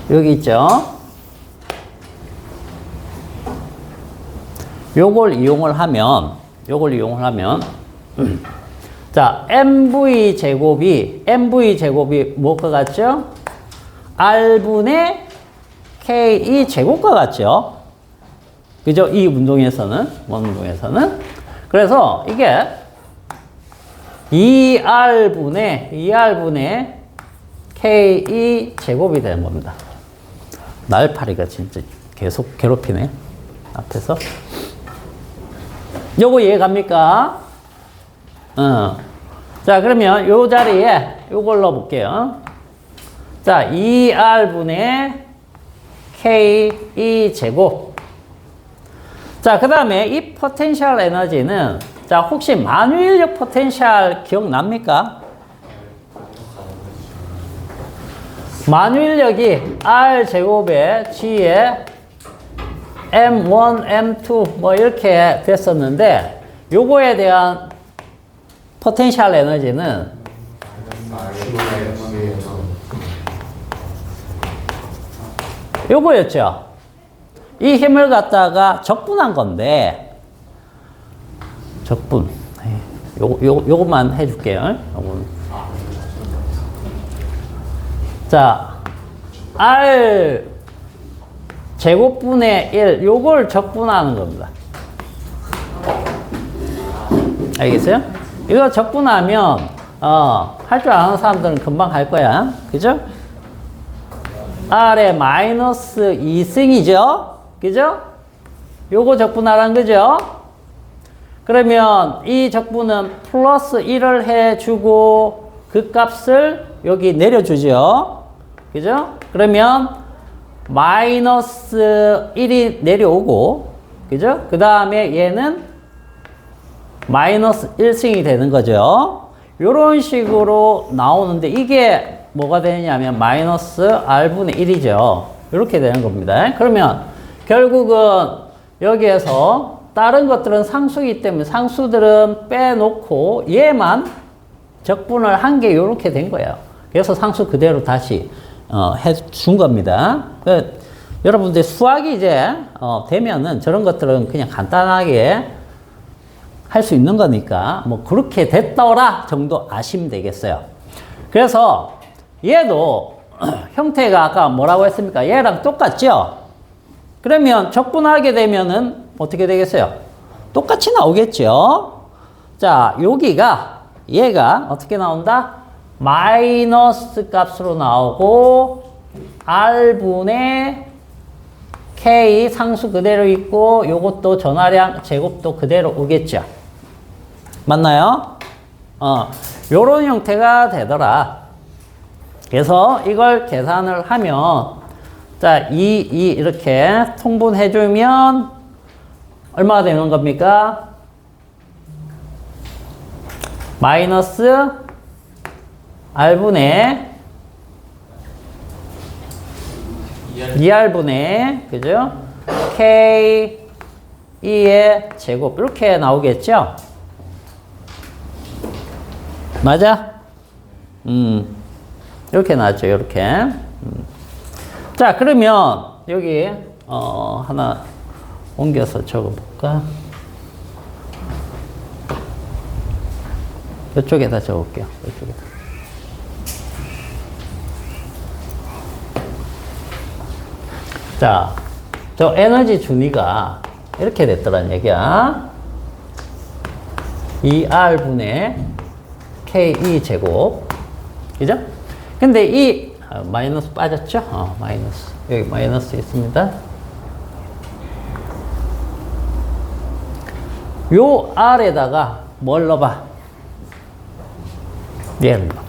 여기 있죠? 요걸 이용을 하면 자, mv 제곱이 무엇과 같죠? r분의 ke 제곱과 같죠? 그죠? 이 운동에서는, 원운동에서는. 그래서 이게 2r분의 ke 제곱이 되는 겁니다. 날파리가 진짜 계속 괴롭히네. 앞에서. 요거 이해갑니까? 자, 그러면 요 자리에 요걸 넣어볼게요. 자, 2r분의 ke 제곱. 자, 그 다음에 이 포텐셜 에너지는, 자, 혹시 만유인력 포텐셜 기억납니까? 만유인력이 R제곱에 G에 M1, M2 뭐 이렇게 됐었는데, 요거에 대한 포텐셜 에너지는 요거였죠. 이 힘을 갖다가 적분한 건데, 적분. 요것만 해줄게요. 요거는. 자, R 제곱분의 1, 요걸 적분하는 겁니다. 알겠어요? 이거 적분하면, 할 줄 아는 사람들은 금방 할 거야. 그죠? R의 마이너스 2승이죠? 그죠? 요거 적분하라는 거죠? 그러면 이 적분은 플러스 1을 해주고 그 값을 여기 내려주죠? 그죠? 그러면 마이너스 1이 내려오고, 그죠? 그 다음에 얘는 마이너스 1승이 되는 거죠. 요런 식으로 나오는데 이게 뭐가 되냐면 마이너스 r분의 1이죠. 이렇게 되는 겁니다. 그러면 결국은 여기에서 다른 것들은 상수이기 때문에 상수들은 빼놓고 얘만 적분을 한 게 이렇게 된 거예요. 그래서 상수 그대로 다시 해준 겁니다. 여러분들 수학이 이제 되면은 저런 것들은 그냥 간단하게 할 수 있는 거니까 뭐 그렇게 됐더라 정도 아시면 되겠어요. 그래서 얘도 형태가 아까 뭐라고 했습니까? 얘랑 똑같죠? 그러면 적분하게 되면은 어떻게 되겠어요? 똑같이 나오겠죠? 자, 여기가 얘가 어떻게 나온다? 마이너스 값으로 나오고 r분의 k 상수 그대로 있고 요것도 전화량 제곱도 그대로 오겠죠? 맞나요? 요런 형태가 되더라. 그래서 이걸 계산을 하면 자, 2 이렇게 통분해주면 얼마가 되는 겁니까? 마이너스 r분의 2r분의 그죠? k 2의 제곱 이렇게 나오겠죠? 맞아? 이렇게 나왔죠, 이렇게. 자, 그러면 여기 하나 옮겨서 적어볼까? 이쪽에다 적을게요. 이쪽에다. 자, 저 에너지 준위가 이렇게 됐더란 얘기야. 2R분의 KE 제곱. 그죠? 근데 이 마이너스 빠졌죠? 마이너스. 여기 마이너스 있습니다. 요 R에다가 뭘 넣어봐? 얘를 넣어.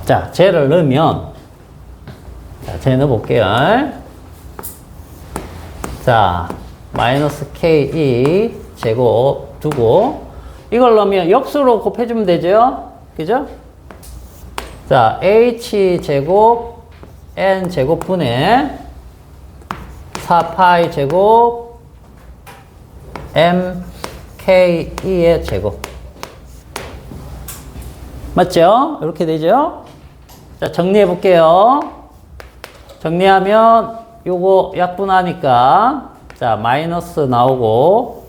자, 쟤를 넣으면, 자, 쟤 넣어볼게요. 자, 마이너스 KE 제곱 두고, 이걸 넣으면 역수로 곱해주면 되죠? 그죠? 자, H 제곱 N 제곱분의 4파이 제곱 M KE의 제곱. 맞죠? 이렇게 되죠? 자, 정리해 볼게요. 정리하면 요거 약분하니까 자, 마이너스 나오고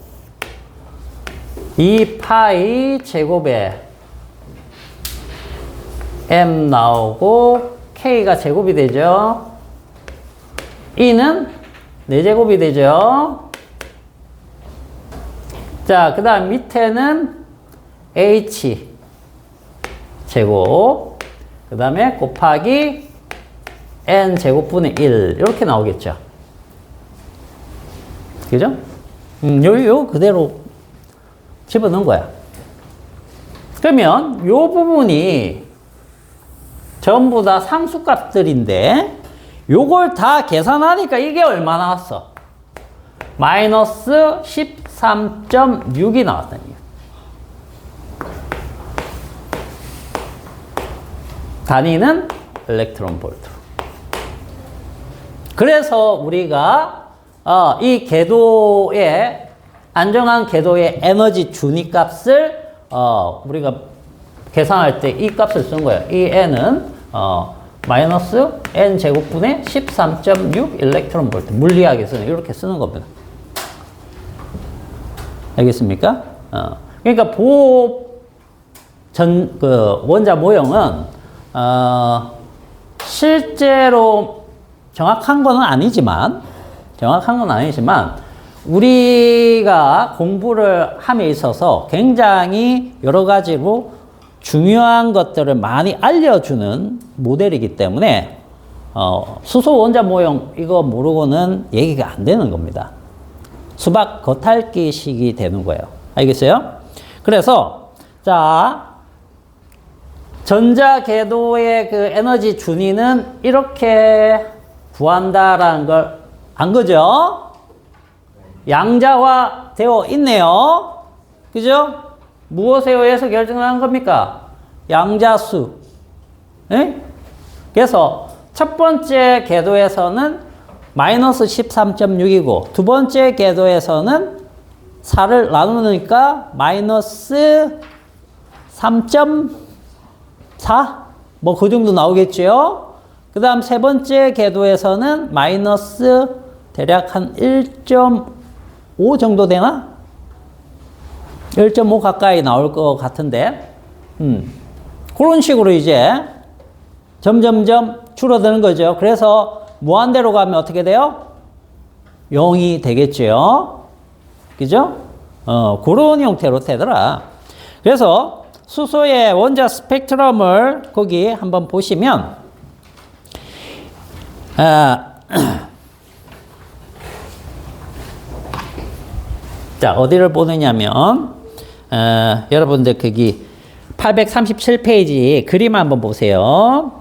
2파이 제곱에 M 나오고 K가 제곱이 되죠. E는 4제곱이 되죠. 자, 그 다음 밑에는 H 제곱, 그 다음에 곱하기 N 제곱분의 1 이렇게 나오겠죠. 그죠? 요 그대로 집어넣은 거야. 그러면 요 부분이 전부 다 상수값들인데 요걸 다 계산하니까 이게 얼마 나왔어? 마이너스 13.6이 나왔다는 얘기야. 단위는 일렉트론 볼트로. 그래서 우리가 이 궤도의 안정한 궤도의 에너지 준위 값을 우리가 계산할 때 이 값을 쓴 거예요. 이 n은 마이너스 n 제곱분의 13.6 일렉트론 볼트. 물리학에서는 이렇게 쓰는 겁니다. 알겠습니까? 그러니까 원자 모형은 실제로 정확한 건 아니지만 우리가 공부를 함에 있어서 굉장히 여러 가지로 중요한 것들을 많이 알려주는 모델이기 때문에 수소 원자 모형 이거 모르고는 얘기가 안 되는 겁니다. 수박 겉핥기식이 되는 거예요. 알겠어요? 그래서 자, 전자 궤도의 그 에너지 준위는 이렇게 구한다라는 걸 안 거죠? 양자화 되어 있네요. 그죠? 무엇에 의해서 결정하는 겁니까? 양자수. 네? 그래서 첫 번째 궤도에서는 마이너스 13.6이고 두 번째 궤도에서는 4를 나누니까 마이너스 3.4? 뭐 그 정도 나오겠죠? 그 다음 세 번째 궤도에서는 마이너스 대략 한 1.5 정도 되나? 1.5 가까이 나올 것 같은데, 그런 식으로 이제 점점점 줄어드는 거죠. 그래서 무한대로 가면 어떻게 돼요? 0이 되겠죠. 그죠? 그런 형태로 되더라. 그래서 수소의 원자 스펙트럼을 거기 한번 보시면, 자, 어디를 보느냐면, 여러분들 거기 837페이지 그림 한번 보세요.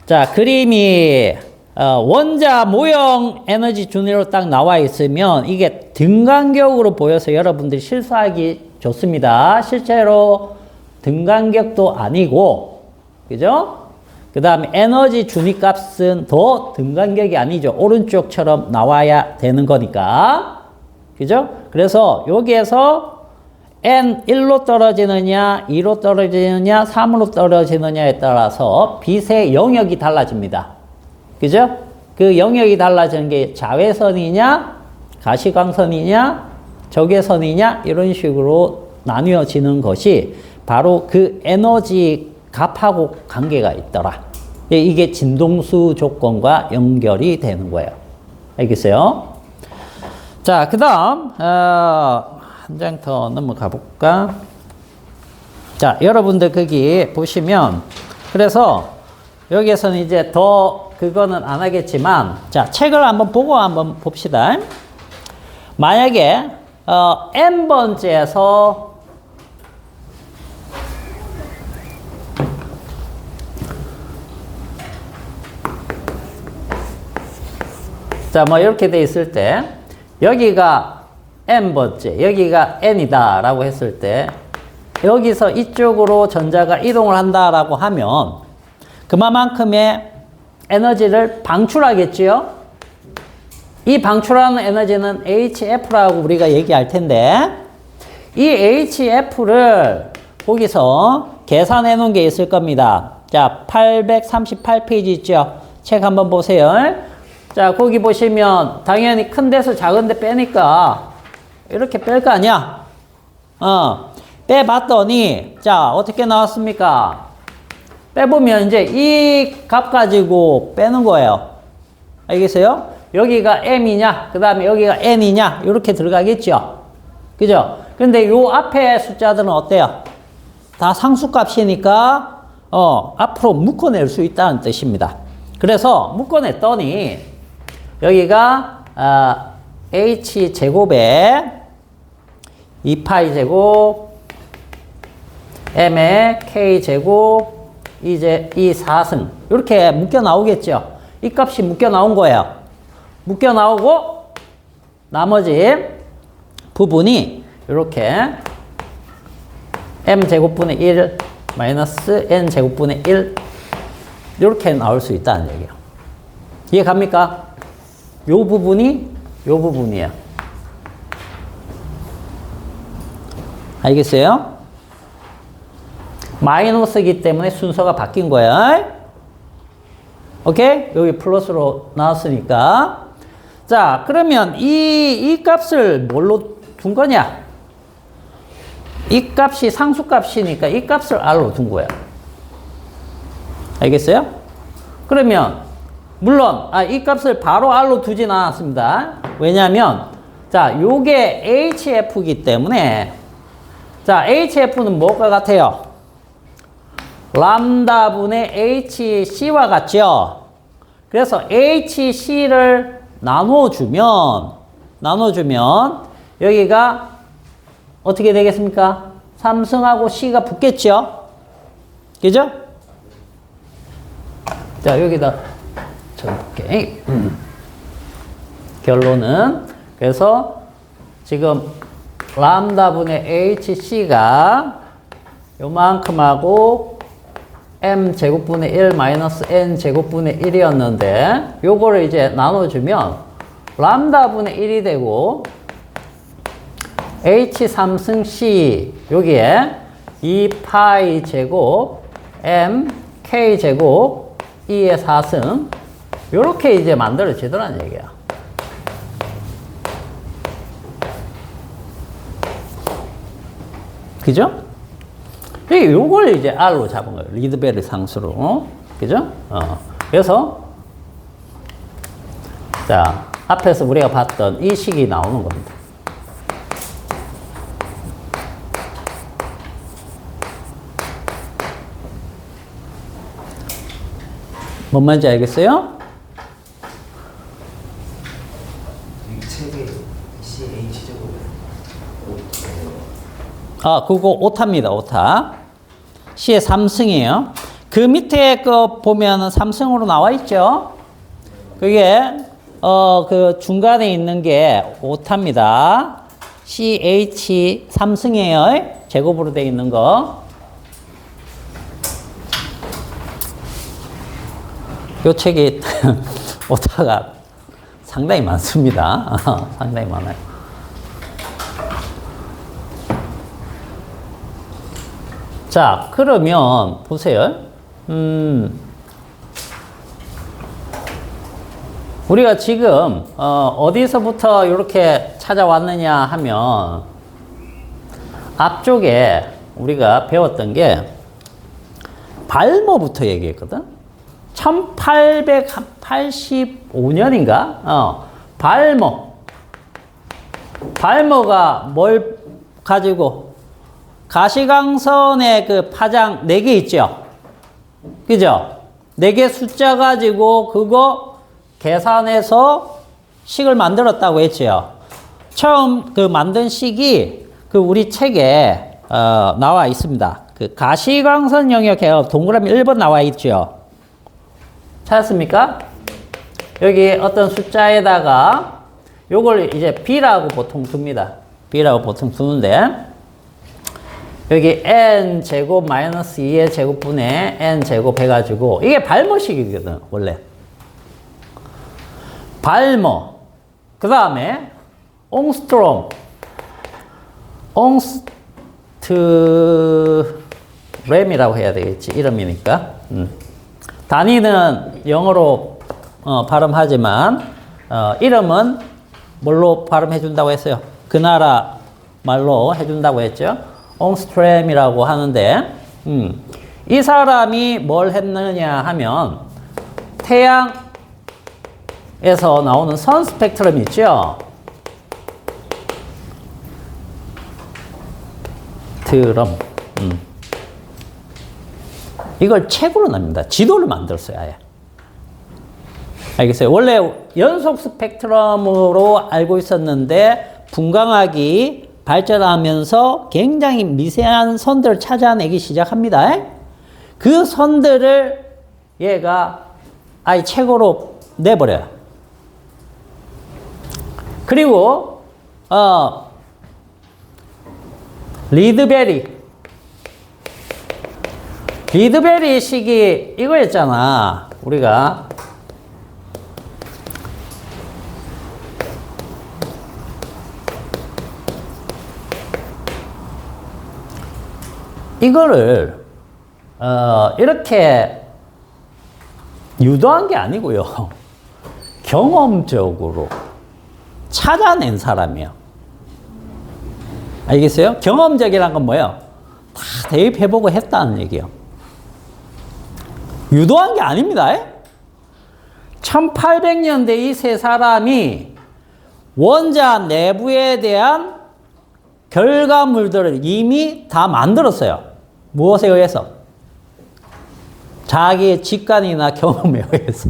자, 그림이 원자 모형 에너지 준위로 딱 나와 있으면 이게 등간격으로 보여서 여러분들이 실수하기 좋습니다. 실제로 등간격도 아니고, 그죠? 그 다음에 에너지 준위 값은 더 등간격이 아니죠. 오른쪽처럼 나와야 되는 거니까. 그죠? 그래서 여기에서 n 1로 떨어지느냐, 2로 떨어지느냐, 3으로 떨어지느냐에 따라서 빛의 영역이 달라집니다. 그죠? 그 영역이 달라지는 게 자외선이냐, 가시광선이냐, 적외선이냐, 이런 식으로 나뉘어지는 것이 바로 그 에너지 값하고 관계가 있더라. 이게 진동수 조건과 연결이 되는 거예요. 알겠어요? 자, 그 다음, 한 장 더 넘어가 볼까? 자, 여러분들 거기 보시면, 그래서 여기에서는 이제 더 그거는 안 하겠지만, 자, 책을 한번 보고 한번 봅시다. 만약에, n번째에서 자, 뭐 이렇게 돼 있을 때 여기가 n번째, 여기가 n이다 라고 했을 때 여기서 이쪽으로 전자가 이동을 한다라고 하면 그만큼의 에너지를 방출하겠지요? 이 방출하는 에너지는 HF라고 우리가 얘기할 텐데 이 HF를 거기서 계산해 놓은 게 있을 겁니다. 자, 838페이지 있죠? 책 한번 보세요. 자, 거기 보시면 당연히 큰 데서 작은 데 빼니까 이렇게 뺄 거 아니야? 빼봤더니 자, 어떻게 나왔습니까? 빼보면 이제 이 값 가지고 빼는 거예요. 알겠어요? 여기가 m이냐, 그 다음에 여기가 n이냐, 이렇게 들어가겠죠? 그죠? 근데 요 앞에 숫자들은 어때요? 다 상수값이니까, 앞으로 묶어낼 수 있다는 뜻입니다. 그래서 묶어냈더니, 여기가, h제곱에 2파이 제곱, m의 k제곱, 이제 이 4승. 이렇게 묶여 나오겠죠? 이 값이 묶여 나온 거예요. 묶여 나오고, 나머지 부분이 이렇게 m제곱분의 1 마이너스 n제곱분의 1 이렇게 나올 수 있다는 얘기예요. 이해 갑니까? 요 부분이에요. 알겠어요? 마이너스이기 때문에 순서가 바뀐 거야. 오케이? 여기 플러스로 나왔으니까. 자, 그러면 이 값을 뭘로 둔 거냐? 이 값이 상수값이니까 이 값을 R로 둔 거야. 알겠어요? 그러면, 물론, 이 값을 바로 R로 두진 않았습니다. 왜냐면, 자, 요게 HF이기 때문에, 자, HF는 뭐가 같아요? 람다분의 HC와 같죠? 그래서 HC를 나눠주면, 여기가 어떻게 되겠습니까? 3승하고 C가 붙겠죠? 그죠? 자, 여기다 적을게. 결론은, 그래서 지금 람다분의 HC가 요만큼하고 m제곱분의 1 마이너스 n제곱분의 1이었는데 요거를 이제 나눠주면 람다분의 1이 되고 h3승 c 여기에 2파이 제곱 m k 제곱 2의 4승 요렇게 이제 만들어지더라는 얘기야. 그죠? 요걸 이제 R로 잡은 거예요. 리드베리 상수로. 그죠? 그래서, 자, 앞에서 우리가 봤던 이 식이 나오는 겁니다. 뭔 말인지 알겠어요? 이 책에 CH제곱 그거 오타입니다, 오타. C의 3승이에요. 그 밑에 거 보면은 3승으로 나와 있죠? 그게, 그 중간에 있는 게 오타입니다. CH 3승이에요. 제곱으로 되어 있는 거. 요 책이 오타가 상당히 많습니다. 상당히 많아요. 자, 그러면 보세요. 우리가 지금 어디서부터 이렇게 찾아왔느냐 하면 앞쪽에 우리가 배웠던 게 발모부터 얘기했거든. 1885년인가? 발모가 뭘 가지고 가시광선의 그 파장 4개 있죠? 그죠? 4개 숫자 가지고 그거 계산해서 식을 만들었다고 했죠. 처음 그 만든 식이 그 우리 책에 나와 있습니다. 그 가시광선 영역에 동그라미 1번 나와 있죠. 찾았습니까? 여기 어떤 숫자에다가 요걸 이제 B라고 보통 둡니다. B라고 보통 두는데 여기 n 제곱 마이너스 2의 제곱분의 n 제곱 해가지고 이게 발모식이거든 원래. 발모. 그 다음에 옹스트램이라고 해야 되겠지. 이름이니까. 단위는 영어로 발음하지만 이름은 뭘로 발음해준다고 했어요? 그 나라 말로 해준다고 했죠. 옹스트램이라고 하는데 이 사람이 뭘 했느냐 하면 태양에서 나오는 선 스펙트럼 있죠. 이걸 책으로 납니다. 지도를 만들었어요, 아예. 알겠어요? 원래 연속 스펙트럼으로 알고 있었는데 분광학이 발전하면서 굉장히 미세한 선들을 찾아내기 시작합니다. 그 선들을 얘가 아예 책으로 내버려요. 그리고 리드베리 식이 이거였잖아. 우리가 이거를 이렇게 유도한 게 아니고요. 경험적으로 찾아낸 사람이에요. 알겠어요? 경험적이란 건 뭐예요? 다 대입해보고 했다는 얘기예요. 유도한 게 아닙니다. 1800년대 이 세 사람이 원자 내부에 대한 결과물들을 이미 다 만들었어요. 무엇에 의해서? 자기의 직관이나 경험에 의해서.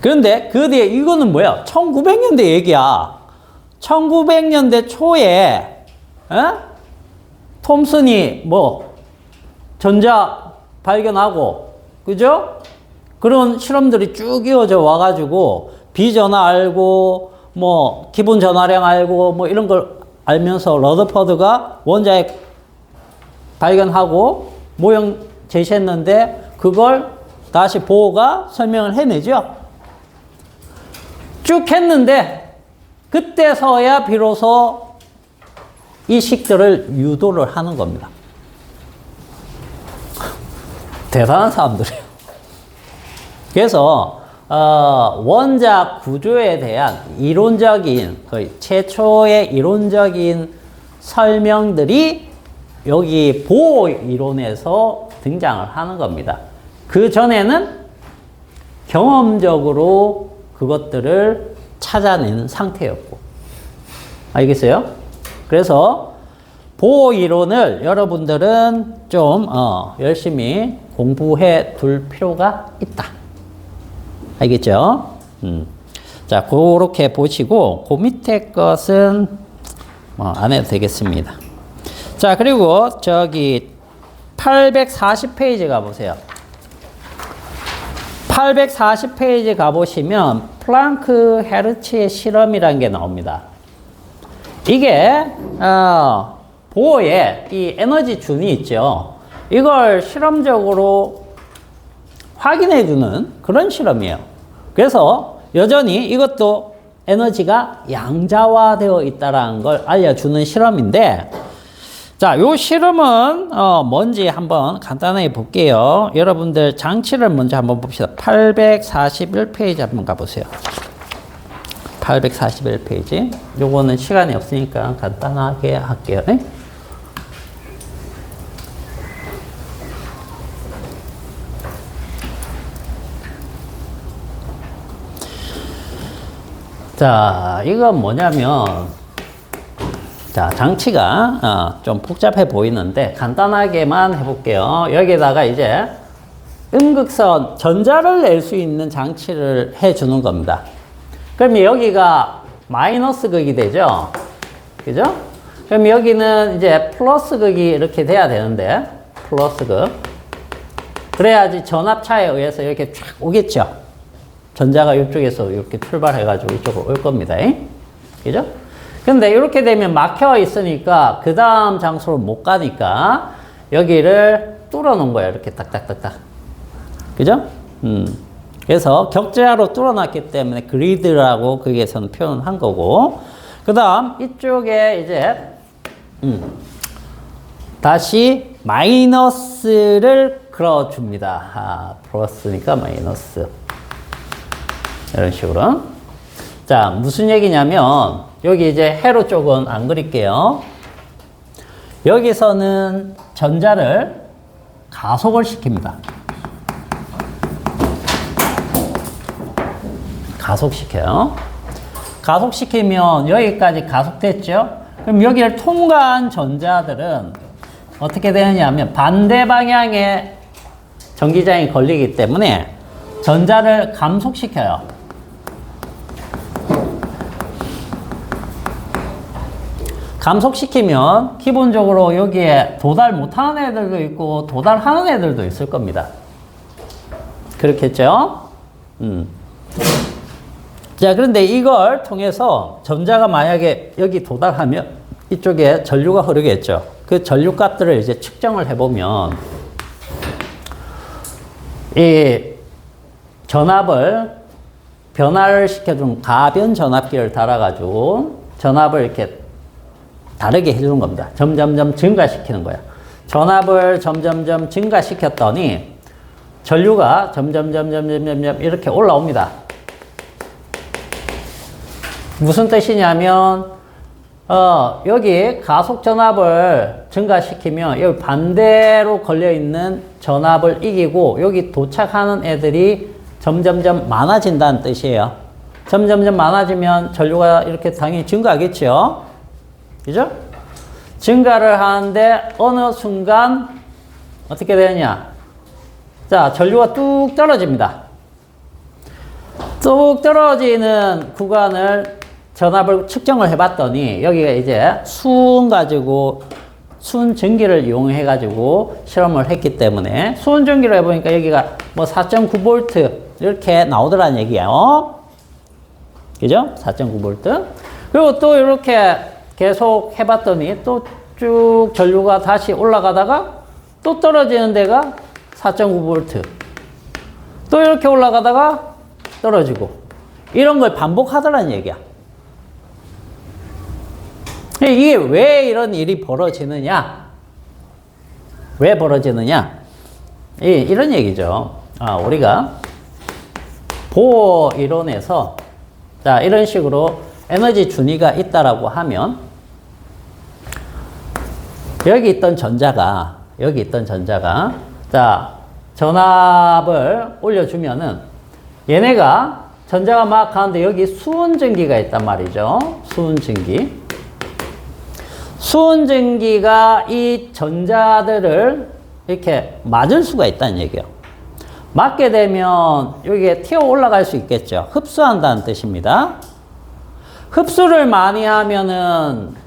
그런데 그 뒤에 이거는 뭐야? 1900년대 얘기야. 1900년대 초에 톰슨이 전자 발견하고, 그죠? 그런 실험들이 쭉 이어져 와가지고 비전화 알고 기본 전화량 알고 이런 걸 알면서 러더퍼드가 원자핵 발견하고 모형 제시했는데 그걸 다시 보호가 설명을 해내죠. 쭉 했는데 그때서야 비로소 이 식들을 유도를 하는 겁니다. 대단한 사람들이에요. 그래서 원자 구조에 대한 이론적인 거의 최초의 이론적인 설명들이 여기 보호 이론에서 등장을 하는 겁니다. 그 전에는 경험적으로 그것들을 찾아내는 상태였고. 알겠어요? 그래서 보호 이론을 여러분들은 좀 열심히 공부해 둘 필요가 있다. 알겠죠? 자, 그렇게 보시고 그 밑에 것은 안 해도 되겠습니다. 자, 그리고 저기 840페이지 가보세요. 840페이지 가보시면 플랑크 헤르츠의 실험이라는 게 나옵니다. 이게 보호에 이 에너지 준이 있죠. 이걸 실험적으로 확인해주는 그런 실험이에요. 그래서 여전히 이것도 에너지가 양자화되어 있다는 걸 알려주는 실험인데, 자, 요 실험은 뭔지 한번 간단하게 볼게요. 여러분들 장치를 먼저 한번 봅시다. 841페이지 한번 가보세요. 841페이지. 요거는 시간이 없으니까 간단하게 할게요. 네? 자, 이건 뭐냐면, 자, 장치가 좀 복잡해 보이는데 간단하게만 해볼게요. 여기다가 이제 음극선 전자를 낼 수 있는 장치를 해주는 겁니다. 그럼 여기가 마이너스 극이 되죠? 그죠? 그럼 여기는 이제 플러스 극이 이렇게 돼야 되는데, 플러스 극. 그래야지 전압차에 의해서 이렇게 쫙 오겠죠? 전자가 이쪽에서 이렇게 출발해가지고 이쪽으로 올 겁니다. 그죠? 근데 이렇게 되면 막혀 있으니까 그 다음 장소로 못 가니까 여기를 뚫어 놓은 거예요. 이렇게 딱딱딱딱. 그죠? 그래서 격자로 뚫어 놨기 때문에 그리드라고 거기에서는 표현한 거고, 그 다음 이쪽에 이제 다시 마이너스를 그려줍니다. 플러스니까 마이너스. 이런 식으로. 자, 무슨 얘기냐면 여기 이제 회로 쪽은 안 그릴게요. 여기서는 전자를 가속을 시킵니다. 가속시켜요. 가속시키면 여기까지 가속됐죠? 그럼 여기를 통과한 전자들은 어떻게 되느냐 하면 반대 방향에 전기장이 걸리기 때문에 전자를 감속시켜요. 감속시키면 기본적으로 여기에 도달 못하는 애들도 있고 도달하는 애들도 있을 겁니다. 그렇겠죠? 자, 그런데 이걸 통해서 전자가 만약에 여기 도달하면 이쪽에 전류가 흐르겠죠. 그 전류 값들을 이제 측정을 해보면 이 전압을 변화를 시켜준 가변 전압기를 달아가지고 전압을 이렇게 다르게 해주는 겁니다. 점점점 증가시키는 거야. 전압을 점점점 증가시켰더니 전류가 점점점 이렇게 올라옵니다. 무슨 뜻이냐면 여기 가속 전압을 증가시키면 여기 반대로 걸려있는 전압을 이기고 여기 도착하는 애들이 점점점 많아진다는 뜻이에요. 점점점 많아지면 전류가 이렇게 당연히 증가하겠죠. 그죠? 증가를 하는데 어느 순간 어떻게 되느냐? 자, 전류가 뚝 떨어집니다. 뚝 떨어지는 구간을 전압을 측정을 해봤더니 여기가 이제 수은 가지고 수은 전기를 이용해 가지고 실험을 했기 때문에 수은 전기를 해보니까 여기가 뭐 4.9V 이렇게 나오더라는 얘기예요. 그죠? 4.9V. 그리고 또 이렇게 계속 해봤더니 또 쭉 전류가 다시 올라가다가 또 떨어지는 데가 4.9V. 또 이렇게 올라가다가 떨어지고 이런 걸 반복하더라는 얘기야. 이게 왜 이런 일이 벌어지느냐? 왜 벌어지느냐? 이런 얘기죠. 우리가 보어 이론에서 자, 이런 식으로 에너지 준위가 있다라고 하면 여기 있던 전자가 자, 전압을 올려주면은 얘네가 전자가 막 가는데 여기 수은전기가 있단 말이죠. 수은전기. 수은전기가 이 전자들을 이렇게 맞을 수가 있다는 얘기예요. 맞게 되면 여기에 튀어 올라갈 수 있겠죠. 흡수한다는 뜻입니다. 흡수를 많이 하면은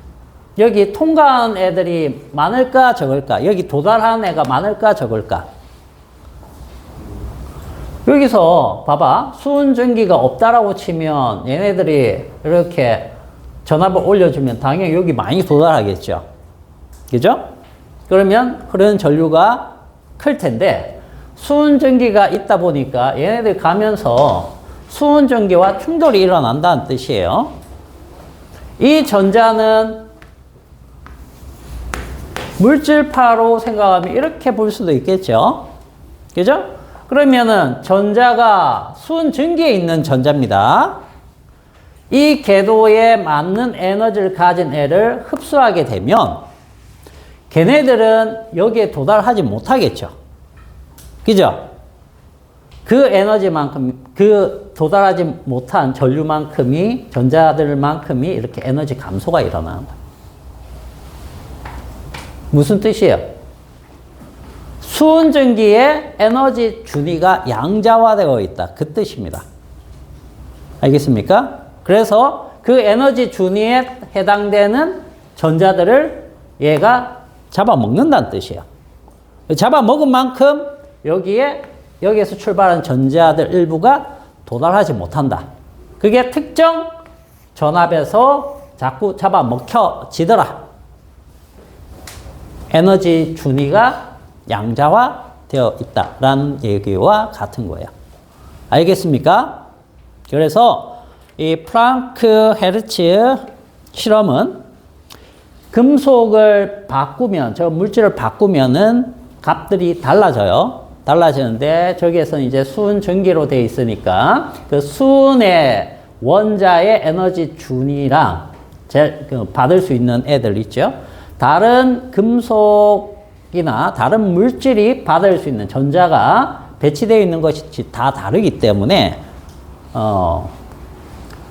여기 통과한 애들이 많을까 적을까? 여기 도달하는 애가 많을까 적을까? 여기서 봐봐. 수은전기가 없다라고 치면 얘네들이 이렇게 전압을 올려주면 당연히 여기 많이 도달하겠죠. 그죠? 그러면 흐르는 전류가 클 텐데 수은전기가 있다 보니까 얘네들 가면서 수은전기와 충돌이 일어난다는 뜻이에요. 이 전자는 물질파로 생각하면 이렇게 볼 수도 있겠죠. 그죠? 그러면은 전자가 순전기에 있는 전자입니다. 이 궤도에 맞는 에너지를 가진 애를 흡수하게 되면 걔네들은 여기에 도달하지 못하겠죠. 그죠? 그 에너지만큼, 그 도달하지 못한 전류만큼이, 전자들만큼이 이렇게 에너지 감소가 일어나는 거예요. 무슨 뜻이에요? 수은전기의 에너지 준위가 양자화되어 있다. 그 뜻입니다. 알겠습니까? 그래서 그 에너지 준위에 해당되는 전자들을 얘가 잡아먹는다는 뜻이에요. 잡아먹은 만큼 여기에서 출발한 전자들 일부가 도달하지 못한다. 그게 특정 전압에서 자꾸 잡아먹혀지더라. 에너지 준위가 양자화되어 있다라는 얘기와 같은 거예요. 알겠습니까? 그래서 이 플랑크 헤르츠 실험은 금속을 바꾸면, 저 물질을 바꾸면은 값들이 달라져요. 달라지는데 저기에서는 이제 수은 전기로 되어 있으니까 그 수은의 원자의 에너지 준위랑 받을 수 있는 애들 있죠. 다른 금속이나 다른 물질이 받을 수 있는 전자가 배치되어 있는 것이 다 다르기 때문에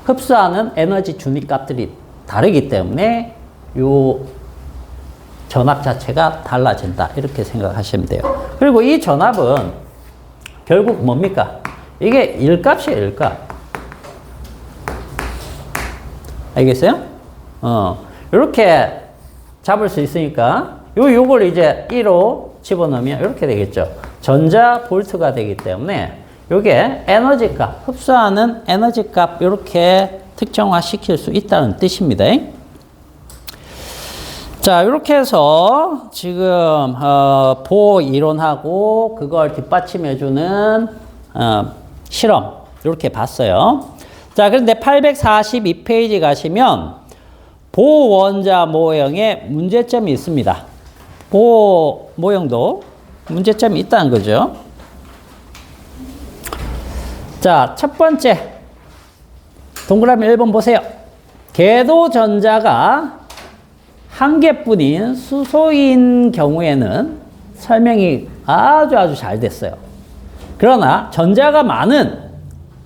흡수하는 에너지 준위 값들이 다르기 때문에 요 전압 자체가 달라진다. 이렇게 생각하시면 돼요. 그리고 이 전압은 결국 뭡니까? 이게 일값이에요, 일값. 알겠어요? 이렇게 잡을 수 있으니까 요걸 이제 1로 집어넣으면 이렇게 되겠죠. 전자 볼트가 되기 때문에 요게 에너지 값, 흡수하는 에너지 값 이렇게 특정화 시킬 수 있다는 뜻입니다. 자, 이렇게 해서 지금 보호 이론하고 그걸 뒷받침해주는 실험 이렇게 봤어요. 자, 그런데 842페이지 가시면 보호 원자 모형에 문제점이 있습니다. 보호 모형도 문제점이 있다는 거죠. 자, 첫 번째 동그라미 1번 보세요. 궤도 전자가 한 개뿐인 수소인 경우에는 설명이 아주 잘 됐어요. 그러나 전자가 많은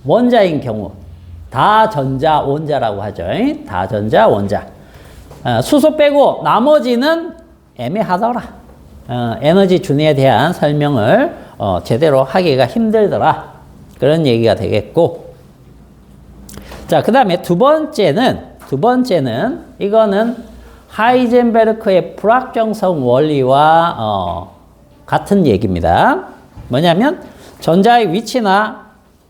원자인 경우 다전자 원자라고 하죠. 다전자 원자. 수소 빼고 나머지는 애매하더라. 에너지 준위에 대한 설명을 제대로 하기가 힘들더라. 그런 얘기가 되겠고. 자, 그 다음에 두 번째는 이거는 하이젠베르크의 불확정성 원리와 같은 얘기입니다. 뭐냐면 전자의 위치나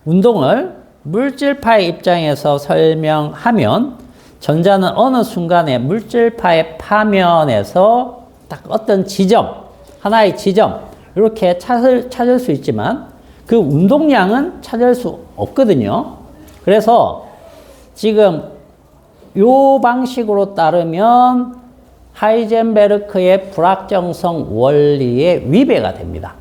운동을 물질파의 입장에서 설명하면 전자는 어느 순간에 물질파의 파면에서 딱 어떤 지점, 하나의 지점 이렇게 찾을 수 있지만 그 운동량은 찾을 수 없거든요. 그래서 지금 요 방식으로 따르면 하이젠베르크의 불확정성 원리의 위배가 됩니다.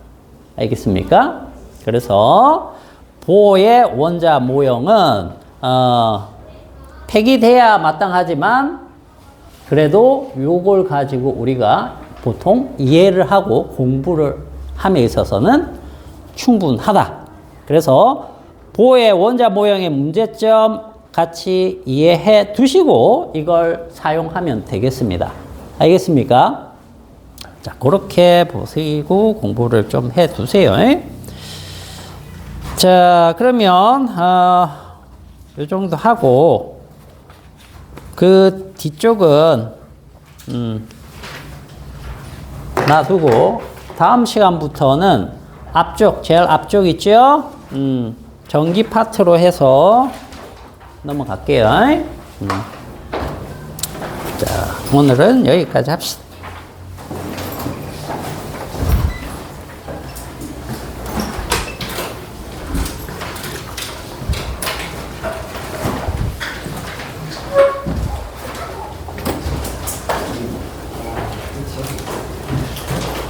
알겠습니까? 그래서 보호의 원자 모형은 폐기돼야 마땅하지만 그래도 요걸 가지고 우리가 보통 이해를 하고 공부를 함에 있어서는 충분하다. 그래서 보호의 원자 모형의 문제점 같이 이해해 두시고 이걸 사용하면 되겠습니다. 알겠습니까? 자, 그렇게 보시고 공부를 좀 해 두세요. 자, 그러면 이 정도 하고 그 뒤쪽은 놔두고 다음 시간부터는 앞쪽, 제일 앞쪽 있죠? 전기 파트로 해서 넘어갈게요. 자, 오늘은 여기까지 합시다.